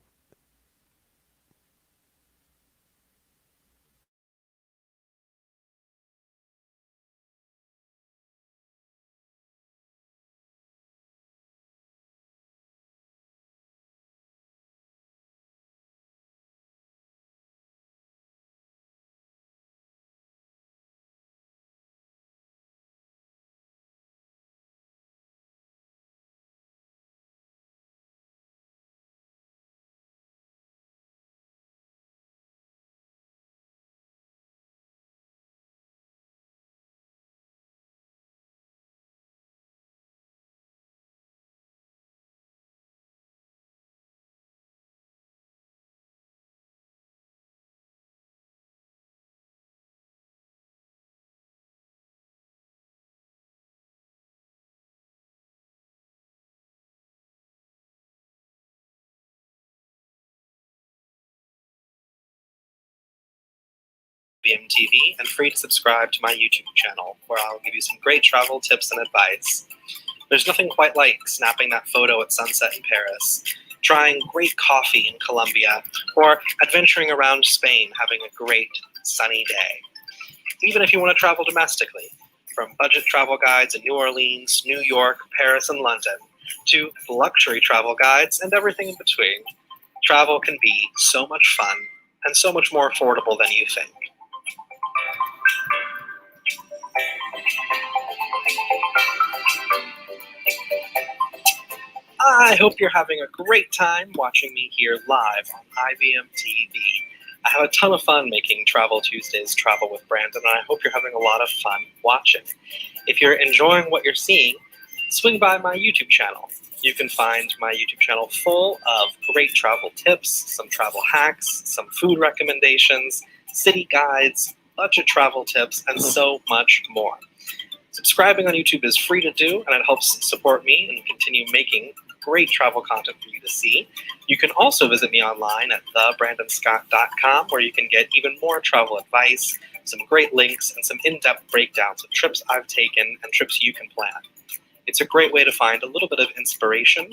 TV and free to subscribe to my YouTube channel, where I'll give you some great travel tips and advice. There's nothing quite like snapping that photo at sunset in Paris, trying great coffee in Colombia, or adventuring around Spain having a great sunny day. Even if you want to travel domestically, from budget travel guides in New Orleans, New York, Paris, and London, to luxury travel guides and everything in between, travel can be so much fun and so much more affordable than you think. I hope you're having a great time watching me here live on IBM TV. I have a ton of fun making Travel Tuesdays Travel with Brandon, and I hope you're having a lot of fun watching. If you're enjoying what you're seeing, swing by my YouTube channel. You can find my YouTube channel full of great travel tips, some travel hacks, some food recommendations, city guides, budget travel tips, and so much more. Subscribing on YouTube is free to do, and it helps support me and continue making great travel content for you to see. You can also visit me online at thebrandonscott.com, where you can get even more travel advice, some great links, and some in-depth breakdowns of trips I've taken and trips you can plan. It's a great way to find a little bit of inspiration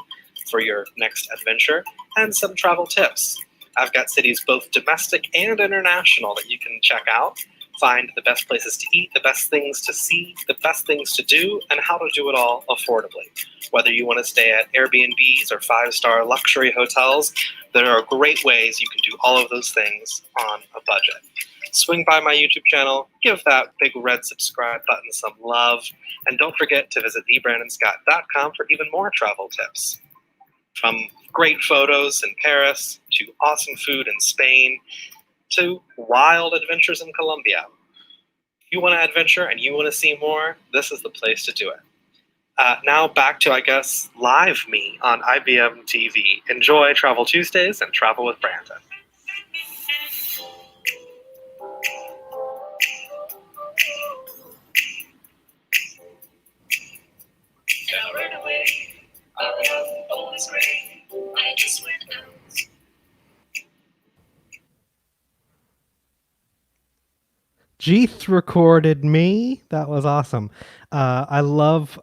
for your next adventure and some travel tips. I've got cities both domestic and international that you can check out. Find the best places to eat, the best things to see, the best things to do, and how to do it all affordably. Whether you want to stay at Airbnbs or 5-star luxury hotels, there are great ways you can do all of those things on a budget. Swing by my YouTube channel, give that big red subscribe button some love, and don't forget to visit thebrandonscott.com for even more travel tips. From great photos in Paris, to awesome food in Spain, to wild adventures in Colombia. you want to adventure and you want to see more, this is the place to do it. Now back to, I guess, live me on IBM TV. Enjoy Travel Tuesdays and Travel with Brandon. Now right away, all is great. I just went out. Jeeth recorded me. That was awesome. I love,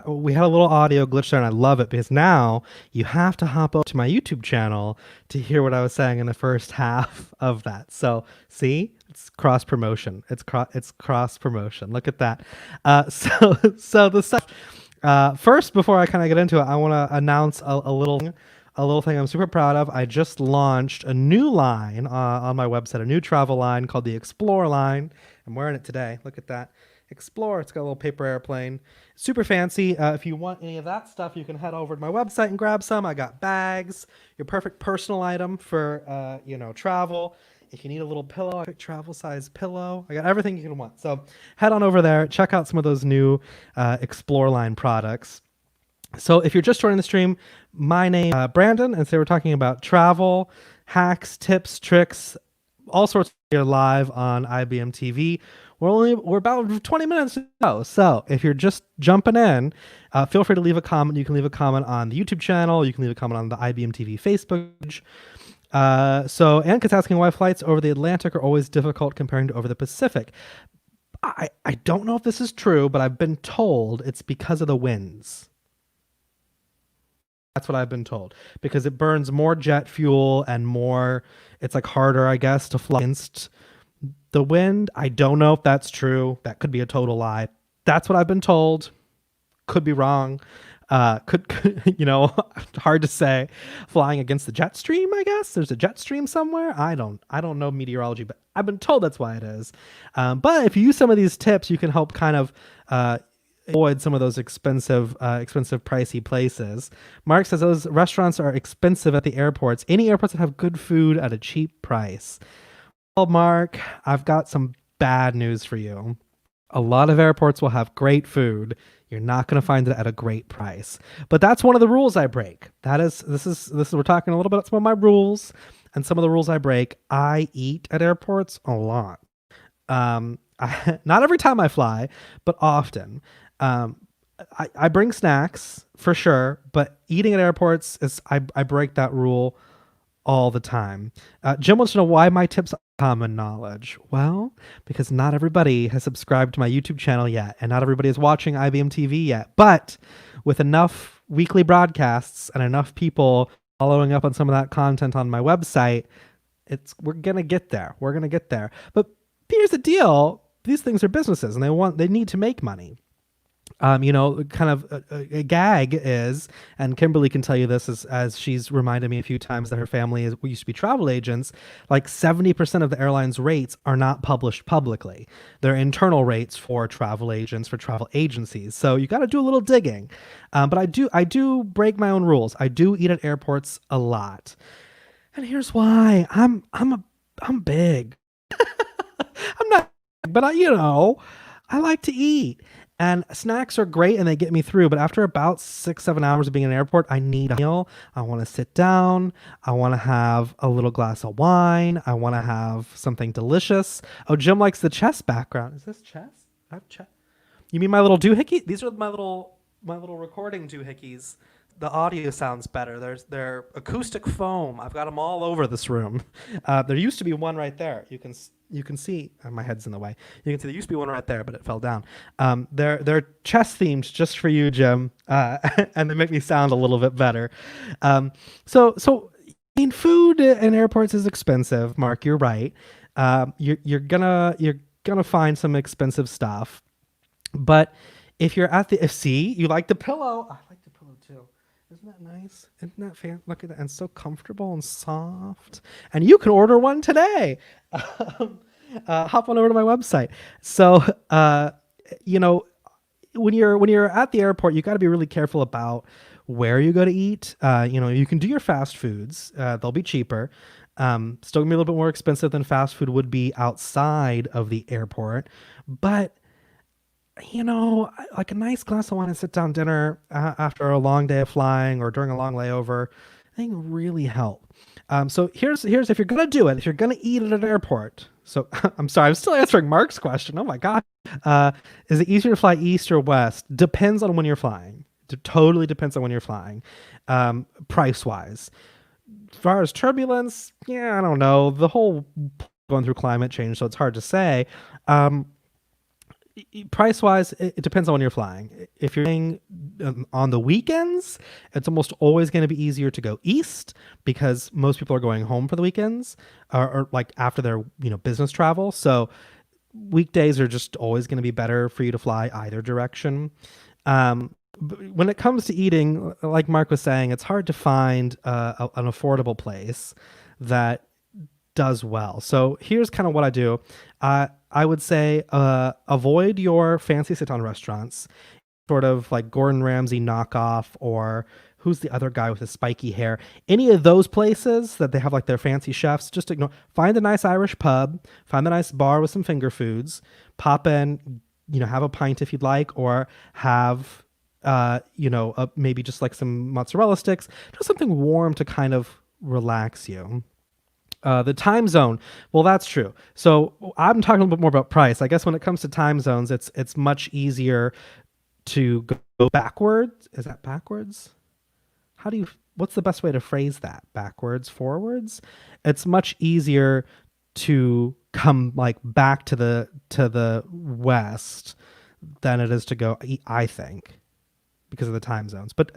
we had a little audio glitch there and I love it because now you have to hop over to my YouTube channel to hear what I was saying in the first half of that. So see, it's cross promotion. It's cross promotion. Look at that. So the stuff, first, before I kind of get into it, I want to announce a little thing I'm super proud of. I just launched a new line on my website, a new travel line called the Explore line. I'm wearing it today. Look at that. Explore. It's got a little paper airplane. Super fancy. If you want any of that stuff, you can head over to my website and grab some. I got bags, your perfect personal item for, travel. If you need a little pillow, I pick travel size pillow. I got everything you can want. So head on over there. Check out some of those new Explore line products. So if you're just joining the stream, my name is Brandon, and today we're talking about travel, hacks, tips, tricks, all sorts here live on IBM TV. We're about 20 minutes to go. So if you're just jumping in, feel free to leave a comment. You can leave a comment on the YouTube channel. You can leave a comment on the IBM TV Facebook page. So Anka's asking why flights over the Atlantic are always difficult comparing to over the Pacific. I don't know if this is true, but I've been told it's because of the winds. That's what I've been told, because it burns more jet fuel and it's like harder, I guess, to fly against the wind. I don't know if that's true. That could be a total lie. That's what I've been told. Could be wrong. Could hard to say. Flying against the jet stream, I guess. There's a jet stream somewhere. I don't know meteorology, but I've been told that's why it is. But if you use some of these tips, you can help kind of avoid some of those expensive, pricey places. Mark says those restaurants are expensive at the airports. Any airports that have good food at a cheap price. Well, Mark, I've got some bad news for you. A lot of airports will have great food. You're not going to find it at a great price. But that's one of the rules I break. This is we're talking a little bit about some of my rules and some of the rules I break. I eat at airports a lot. Not every time I fly, but often. I bring snacks for sure, but eating at airports I break that rule all the time. Jim wants to know why my tips are common knowledge. Well, because not everybody has subscribed to my YouTube channel yet, and not everybody is watching IBM TV yet. But with enough weekly broadcasts and enough people following up on some of that content on my website, we're gonna get there. We're gonna get there. But here's the deal: these things are businesses, and they need to make money. Kind of a gag is, and Kimberly can tell you this as she's reminded me a few times that her family used to be travel agents, like 70% of the airline's rates are not published publicly. They're internal rates for travel agents, for travel agencies. So you got to do a little digging. But I do break my own rules. I do eat at airports a lot. And here's why. I'm big. I'm not, but I like to eat. And snacks are great and they get me through, but after about 6-7 hours of being in an airport, I need a meal. I want to sit down. I want to have a little glass of wine. I want to have something delicious. Oh, Jim likes the chess background. Is this chess? I have chess. You mean my little doohickey? These are my little recording doohickeys. The audio sounds better. They're acoustic foam. I've got them all over this room. There used to be one right there. You can see my head's in the way. You can see there used to be one right there, but it fell down. They're chess themed just for you, Jim, and they make me sound a little bit better. So I mean, food in airports is expensive. Mark, you're right. You're gonna find some expensive stuff, but if you're at you like the pillow. I like the pillow too. Isn't that nice? Isn't that fair? Look at that. And so comfortable and soft. And you can order one today. Hop on over to my website. So, when you're at the airport, you got to be really careful about where you go to eat. You can do your fast foods. They'll be cheaper. Still gonna be a little bit more expensive than fast food would be outside of the airport, but like a nice glass of wine and sit down dinner after a long day of flying or during a long layover, I think really help. So here's if you're gonna do it, if you're gonna eat at an airport. So I'm sorry, I'm still answering Mark's question. Oh my God. Is it easier to fly east or west? Depends on when you're flying. It totally depends on when you're flying. Price wise. As far as turbulence, yeah, I don't know. The whole going through climate change, so it's hard to say. Price wise, it depends on when you're flying. If you're flying on the weekends, it's almost always going to be easier to go east because most people are going home for the weekends or like after their business travel. So weekdays are just always going to be better for you to fly either direction. When it comes to eating, like Mark was saying, it's hard to find an affordable place that does well. So here's kind of what I do. I would say avoid your fancy sit-down restaurants, sort of like Gordon Ramsay knockoff, or who's the other guy with the spiky hair. Any of those places that they have like their fancy chefs, just ignore. Find a nice Irish pub, find a nice bar with some finger foods, pop in, have a pint if you'd like, or have maybe just like some mozzarella sticks, just something warm to kind of relax you. The time zone, well, that's true. So I'm talking a little bit more about price. I guess when it comes to time zones, it's much easier to go backwards. Is that backwards? What's the best way to phrase that? Backwards, forwards? It's much easier to come like back to the west than it is to go, I think, because of the time zones. But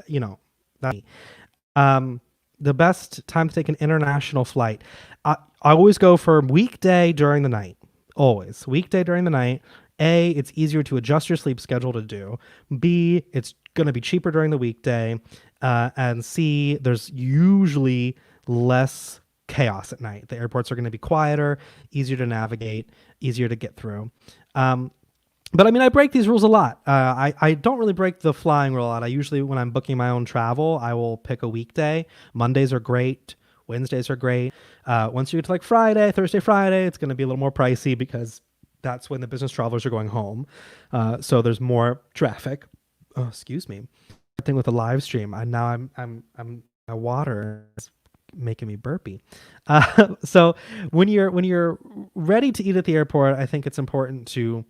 the best time to take an international flight, I always go for weekday during the night. Always weekday during the night. A, it's easier to adjust your sleep schedule to do. B, it's going to be cheaper during the weekday. And C, there's usually less chaos at night. The airports are going to be quieter, easier to navigate, easier to get through. But I mean, I break these rules a lot. I don't really break the flying rule a lot. I usually, when I'm booking my own travel, I will pick a weekday. Mondays are great. Wednesdays are great. Once you get to like Friday, Thursday, Friday, it's going to be a little more pricey because that's when the business travelers are going home. So there's more traffic. Oh, excuse me. Thing with the live stream. I'm my water is making me burpy. So when you're ready to eat at the airport, I think it's important to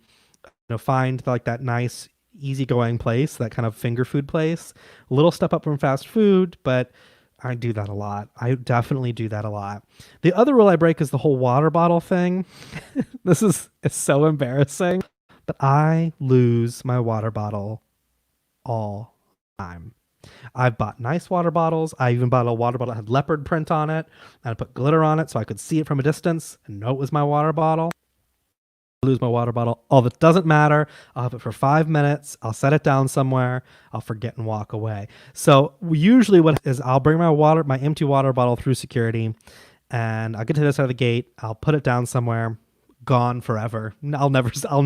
find like that nice easygoing place, that kind of finger food place. A little step up from fast food, but I do that a lot. I definitely do that a lot. The other rule I break is the whole water bottle thing. It's so embarrassing, but I lose my water bottle all the time. I've bought nice water bottles. I even bought a water bottle that had leopard print on it, and I put glitter on it so I could see it from a distance and know it was my water bottle. Lose my water bottle. All that doesn't matter. I'll have it for 5 minutes. I'll set it down somewhere. I'll forget and walk away. So usually what is I'll bring my empty water bottle through security, and I'll get to this side of the gate. I'll put it down somewhere. Gone forever. I'll never forget. I'll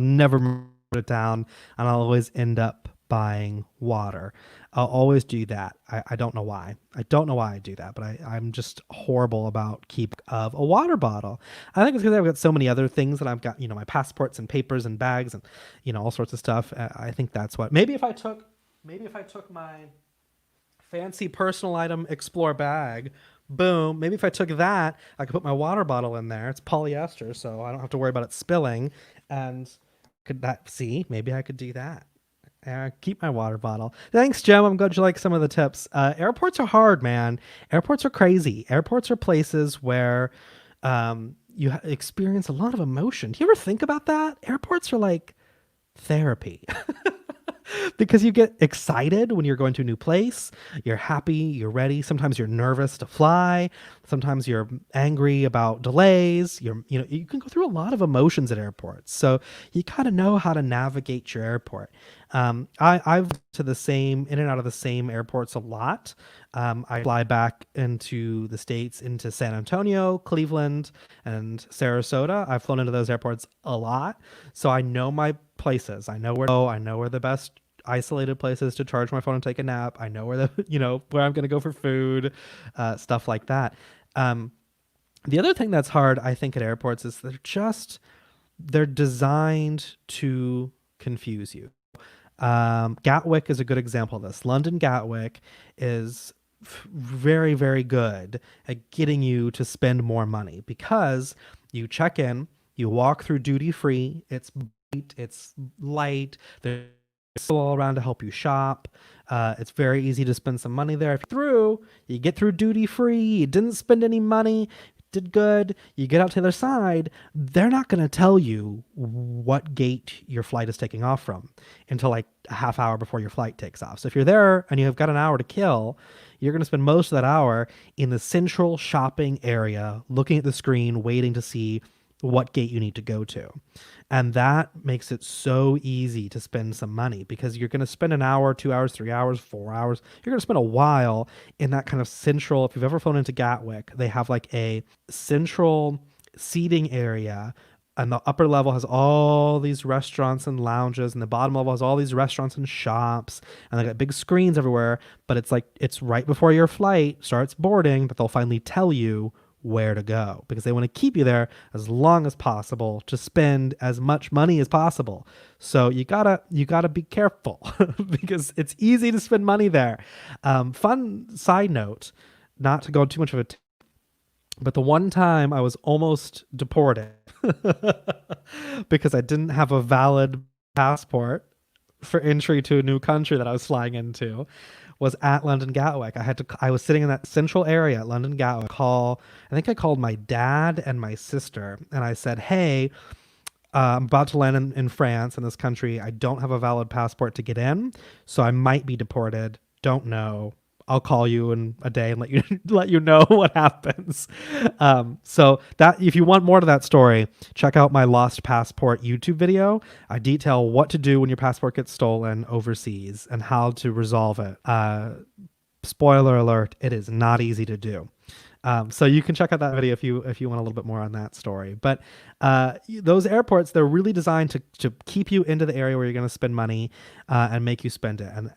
never put it down, and I'll always end up buying water. I'll always do that. I don't know why. I don't know why I do that, but I'm just horrible about keep of a water bottle. I think it's because I've got so many other things that I've got, my passports and papers and bags and, all sorts of stuff. I think that's what, maybe if I took my fancy personal item Explore bag, boom, maybe if I took that, I could put my water bottle in there. It's polyester, so I don't have to worry about it spilling. And maybe I could do that. Keep my water bottle. Thanks, Jim. I'm glad you like some of the tips. Airports are hard, man. Airports are crazy. Airports are places where you experience a lot of emotion. Do you ever think about that? Airports are like therapy. Because you get excited when you're going to a new place. You're happy, you're ready. Sometimes you're nervous to fly. Sometimes you're angry about delays. You can go through a lot of emotions at airports. So you got to know how to navigate your airport. I've to the same in and out of the same airports a lot. I fly back into the States, into San Antonio, Cleveland, and Sarasota. I've flown into those airports a lot. So I know my places. I know where to go. I know where the best isolated places to charge my phone and take a nap. I know where where I'm going to go for food, stuff like that. The other thing that's hard, I think, at airports is they're designed to confuse you. Gatwick is a good example of this. London Gatwick is very, very good at getting you to spend more money because you check in, you walk through duty free, it's bright, it's light, there's people all around to help you shop. It's very easy to spend some money there. If you get through duty free, you didn't spend any money, did good, you get out to the other side, they're not going to tell you what gate your flight is taking off from until like a half hour before your flight takes off. So if you're there and you've got an hour to kill, you're going to spend most of that hour in the central shopping area, looking at the screen, waiting to see what gate you need to go to. And that makes it so easy to spend some money because you're going to spend an hour, 2 hours, 3 hours, 4 hours. You're going to spend a while in that kind of central. If you've ever flown into Gatwick, they have like a central seating area, and the upper level has all these restaurants and lounges, and the bottom level has all these restaurants and shops, and they got big screens everywhere. But it's like it's right before your flight starts boarding that they'll finally tell you where to go because they want to keep you there as long as possible to spend as much money as possible. So you gotta be careful because it's easy to spend money there. Fun side note, not to go too much of a but the one time I was almost deported because I didn't have a valid passport for entry to a new country that I was flying into was at London Gatwick. I was sitting in that central area at London Gatwick. I think I called my dad and my sister and I said, hey, I'm about to land in France, in this country. I don't have a valid passport to get in, so I might be deported. Don't know. I'll call you in a day and let you know what happens. So that if you want more to that story, check out my Lost Passport YouTube video. I detail what to do when your passport gets stolen overseas and how to resolve it. Spoiler alert, it is not easy to do. So you can check out that video if you want a little bit more on that story. But those airports, they're really designed to keep you into the area where you're going to spend money and make you spend it. And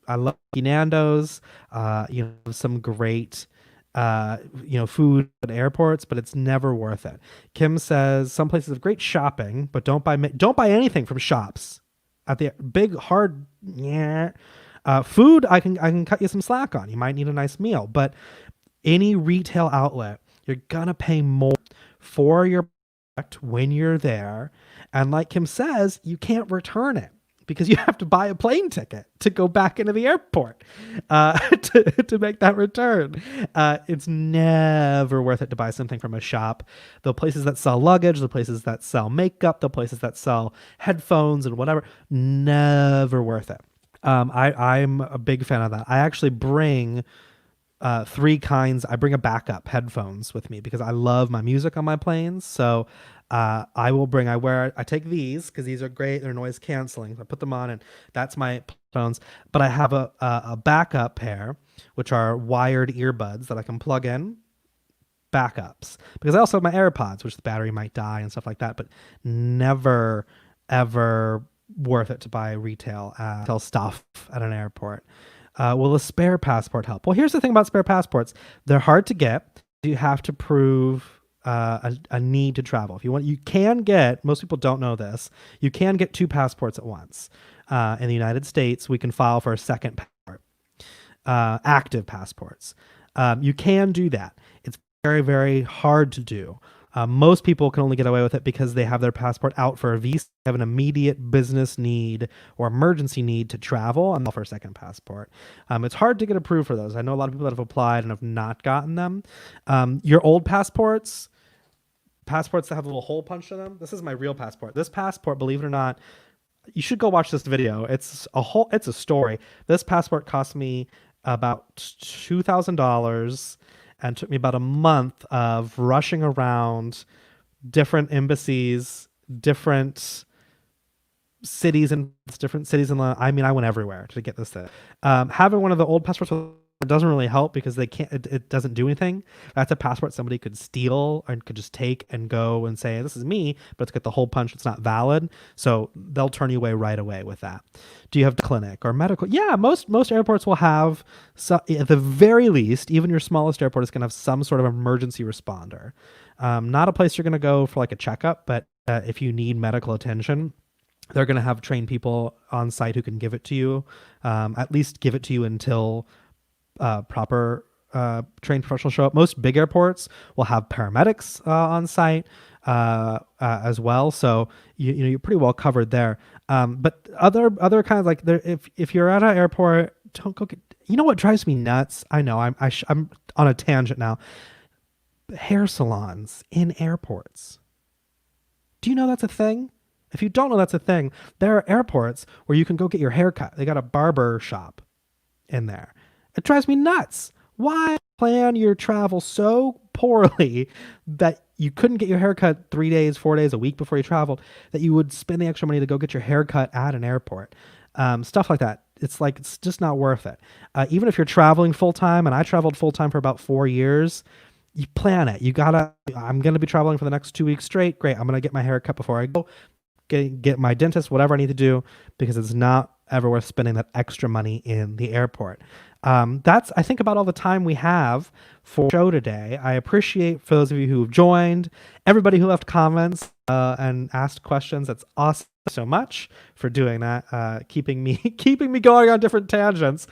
I love Nando's, some great food at airports, but it's never worth it. Kim says some places have great shopping, but don't buy anything from shops. At the big hard food, I can cut you some slack on. You might need a nice meal, but any retail outlet, you're gonna pay more for your product when you're there. And like Kim says, you can't return it because you have to buy a plane ticket to go back into the airport to make that return. It's never worth it to buy something from a shop. The places that sell luggage, the places that sell makeup, the places that sell headphones and whatever, never worth it. I'm a big fan of that. I actually bring three kinds. I bring a backup headphones with me because I love my music on my planes. So I take these because these are great. They're noise canceling. So I put them on and that's my headphones. But I have a backup pair, which are wired earbuds that I can plug in. Backups. Because I also have my AirPods, which the battery might die and stuff like that. But never, ever worth it to buy retail stuff at an airport. Will a spare passport help? Well, here's the thing about spare passports. They're hard to get. You have to prove a need to travel. You can get, most people don't know this, you can get 2 passports at once. In the United States, we can file for a second passport, active passports. You can do that. It's very, very hard to do. Most people can only get away with it because they have their passport out for a visa, have an immediate business need or emergency need to travel, and for a second passport. It's hard to get approved for those. I know a lot of people that have applied and have not gotten them. Your old passports that have a little hole punched in them. This is my real passport. This passport, believe it or not, you should go watch this video. It's a story. This passport cost me about $2,000. And took me about a month of rushing around different embassies, different cities, I went everywhere to get this thing. Having one of the old passports with it doesn't really help because they can't. It doesn't do anything. That's a passport somebody could steal and could just take and go and say, "This is me," but it's got the hole punch. It's not valid, so they'll turn you away right away with that. Do you have clinic or medical? Yeah, most airports will have. So at the very least, even your smallest airport is going to have some sort of emergency responder. Not a place you're going to go for like a checkup, but if you need medical attention, they're going to have trained people on site who can give it to you. At least give it to you until proper trained professionals show up. Most big airports will have paramedics on site as well, so you're pretty well covered there. But other kinds, like if you're at an airport, don't go get. You know what drives me nuts? I know I'm on a tangent now. Hair salons in airports. Do you know that's a thing? If you don't know that's a thing, there are airports where you can go get your hair cut. They got a barber shop in there. It drives me nuts. Why plan your travel so poorly that you couldn't get your hair cut 3 days, 4 days, a week before you traveled, that you would spend the extra money to go get your hair cut at an airport? Stuff like that. It's just not worth it. Even if you're traveling full time, and I traveled full time for about 4 years, you plan it. I'm going to be traveling for the next 2 weeks straight. Great. I'm going to get my hair cut before I go. Get my dentist, whatever I need to do, because it's not ever worth spending that extra money in the airport. That's, I think, about all the time we have for the show today. I appreciate for those of you who have joined, everybody who left comments and asked questions. That's awesome so much for doing that, keeping me going on different tangents.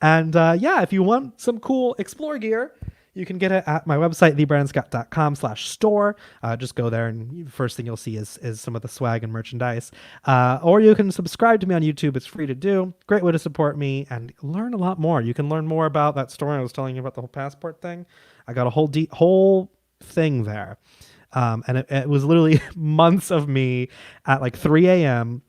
And yeah, if you want some cool Explore gear, you can get it at my website, thebrandonscott.com/store. Just go there, and first thing you'll see is some of the swag and merchandise. Or you can subscribe to me on YouTube. It's free to do. Great way to support me and learn a lot more. You can learn more about that story I was telling you about, the whole passport thing. I got a whole thing there. And it was literally months of me at like 3 a.m.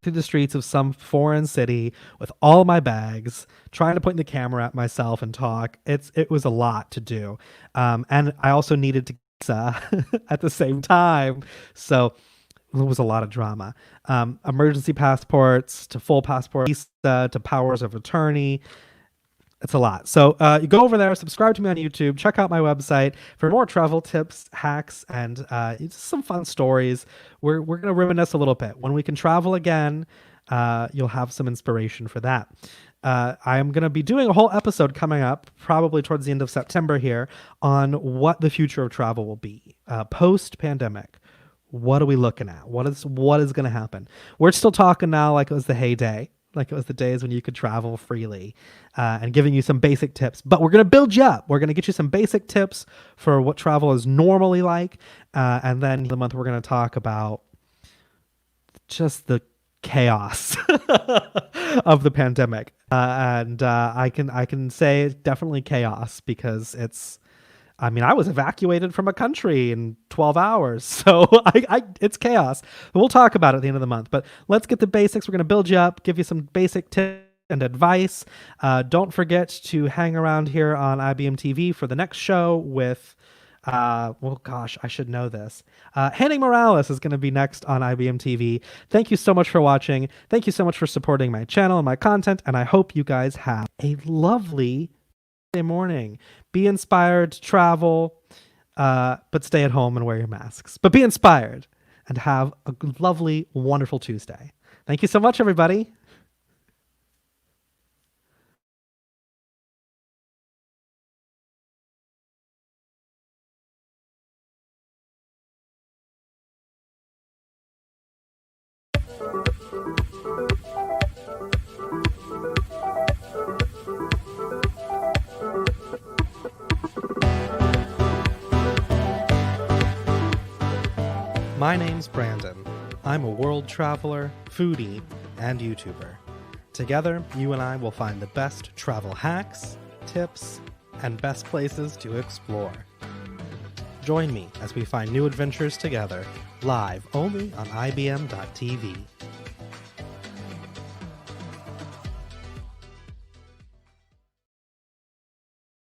through the streets of some foreign city with all my bags, trying to point the camera at myself and talk. It was a lot to do. And I also needed to at the same time. So it was a lot of drama. Emergency passports to full passport, visa to powers of attorney. It's a lot. So you go over there, subscribe to me on YouTube, check out my website for more travel tips, hacks, and just some fun stories. We're going to reminisce a little bit. When we can travel again, you'll have some inspiration for that. I am going to be doing a whole episode coming up, probably towards the end of September here, on what the future of travel will be post-pandemic. What are we looking at? What is going to happen? We're still talking now like it was the heyday, like it was the days when you could travel freely, and giving you some basic tips. But we're going to build you up. We're going to get you some basic tips for what travel is normally like. And then in the month, we're going to talk about just the chaos of the pandemic. I can say definitely chaos, because I was evacuated from a country in 12 hours. So it's chaos. But we'll talk about it at the end of the month. But let's get the basics. We're going to build you up, give you some basic tips and advice. Don't forget to hang around here on IBM TV for the next show with, I should know this. Henning Morales is going to be next on IBM TV. Thank you so much for watching. Thank you so much for supporting my channel and my content. And I hope you guys have a lovely morning. Be inspired to travel, but stay at home and wear your masks. But be inspired and have a lovely, wonderful Tuesday. Thank you so much, everybody. My name's Brandon. I'm a world traveler, foodie, and YouTuber. Together, you and I will find the best travel hacks, tips, and best places to explore. Join me as we find new adventures together, live only on IBM.tv.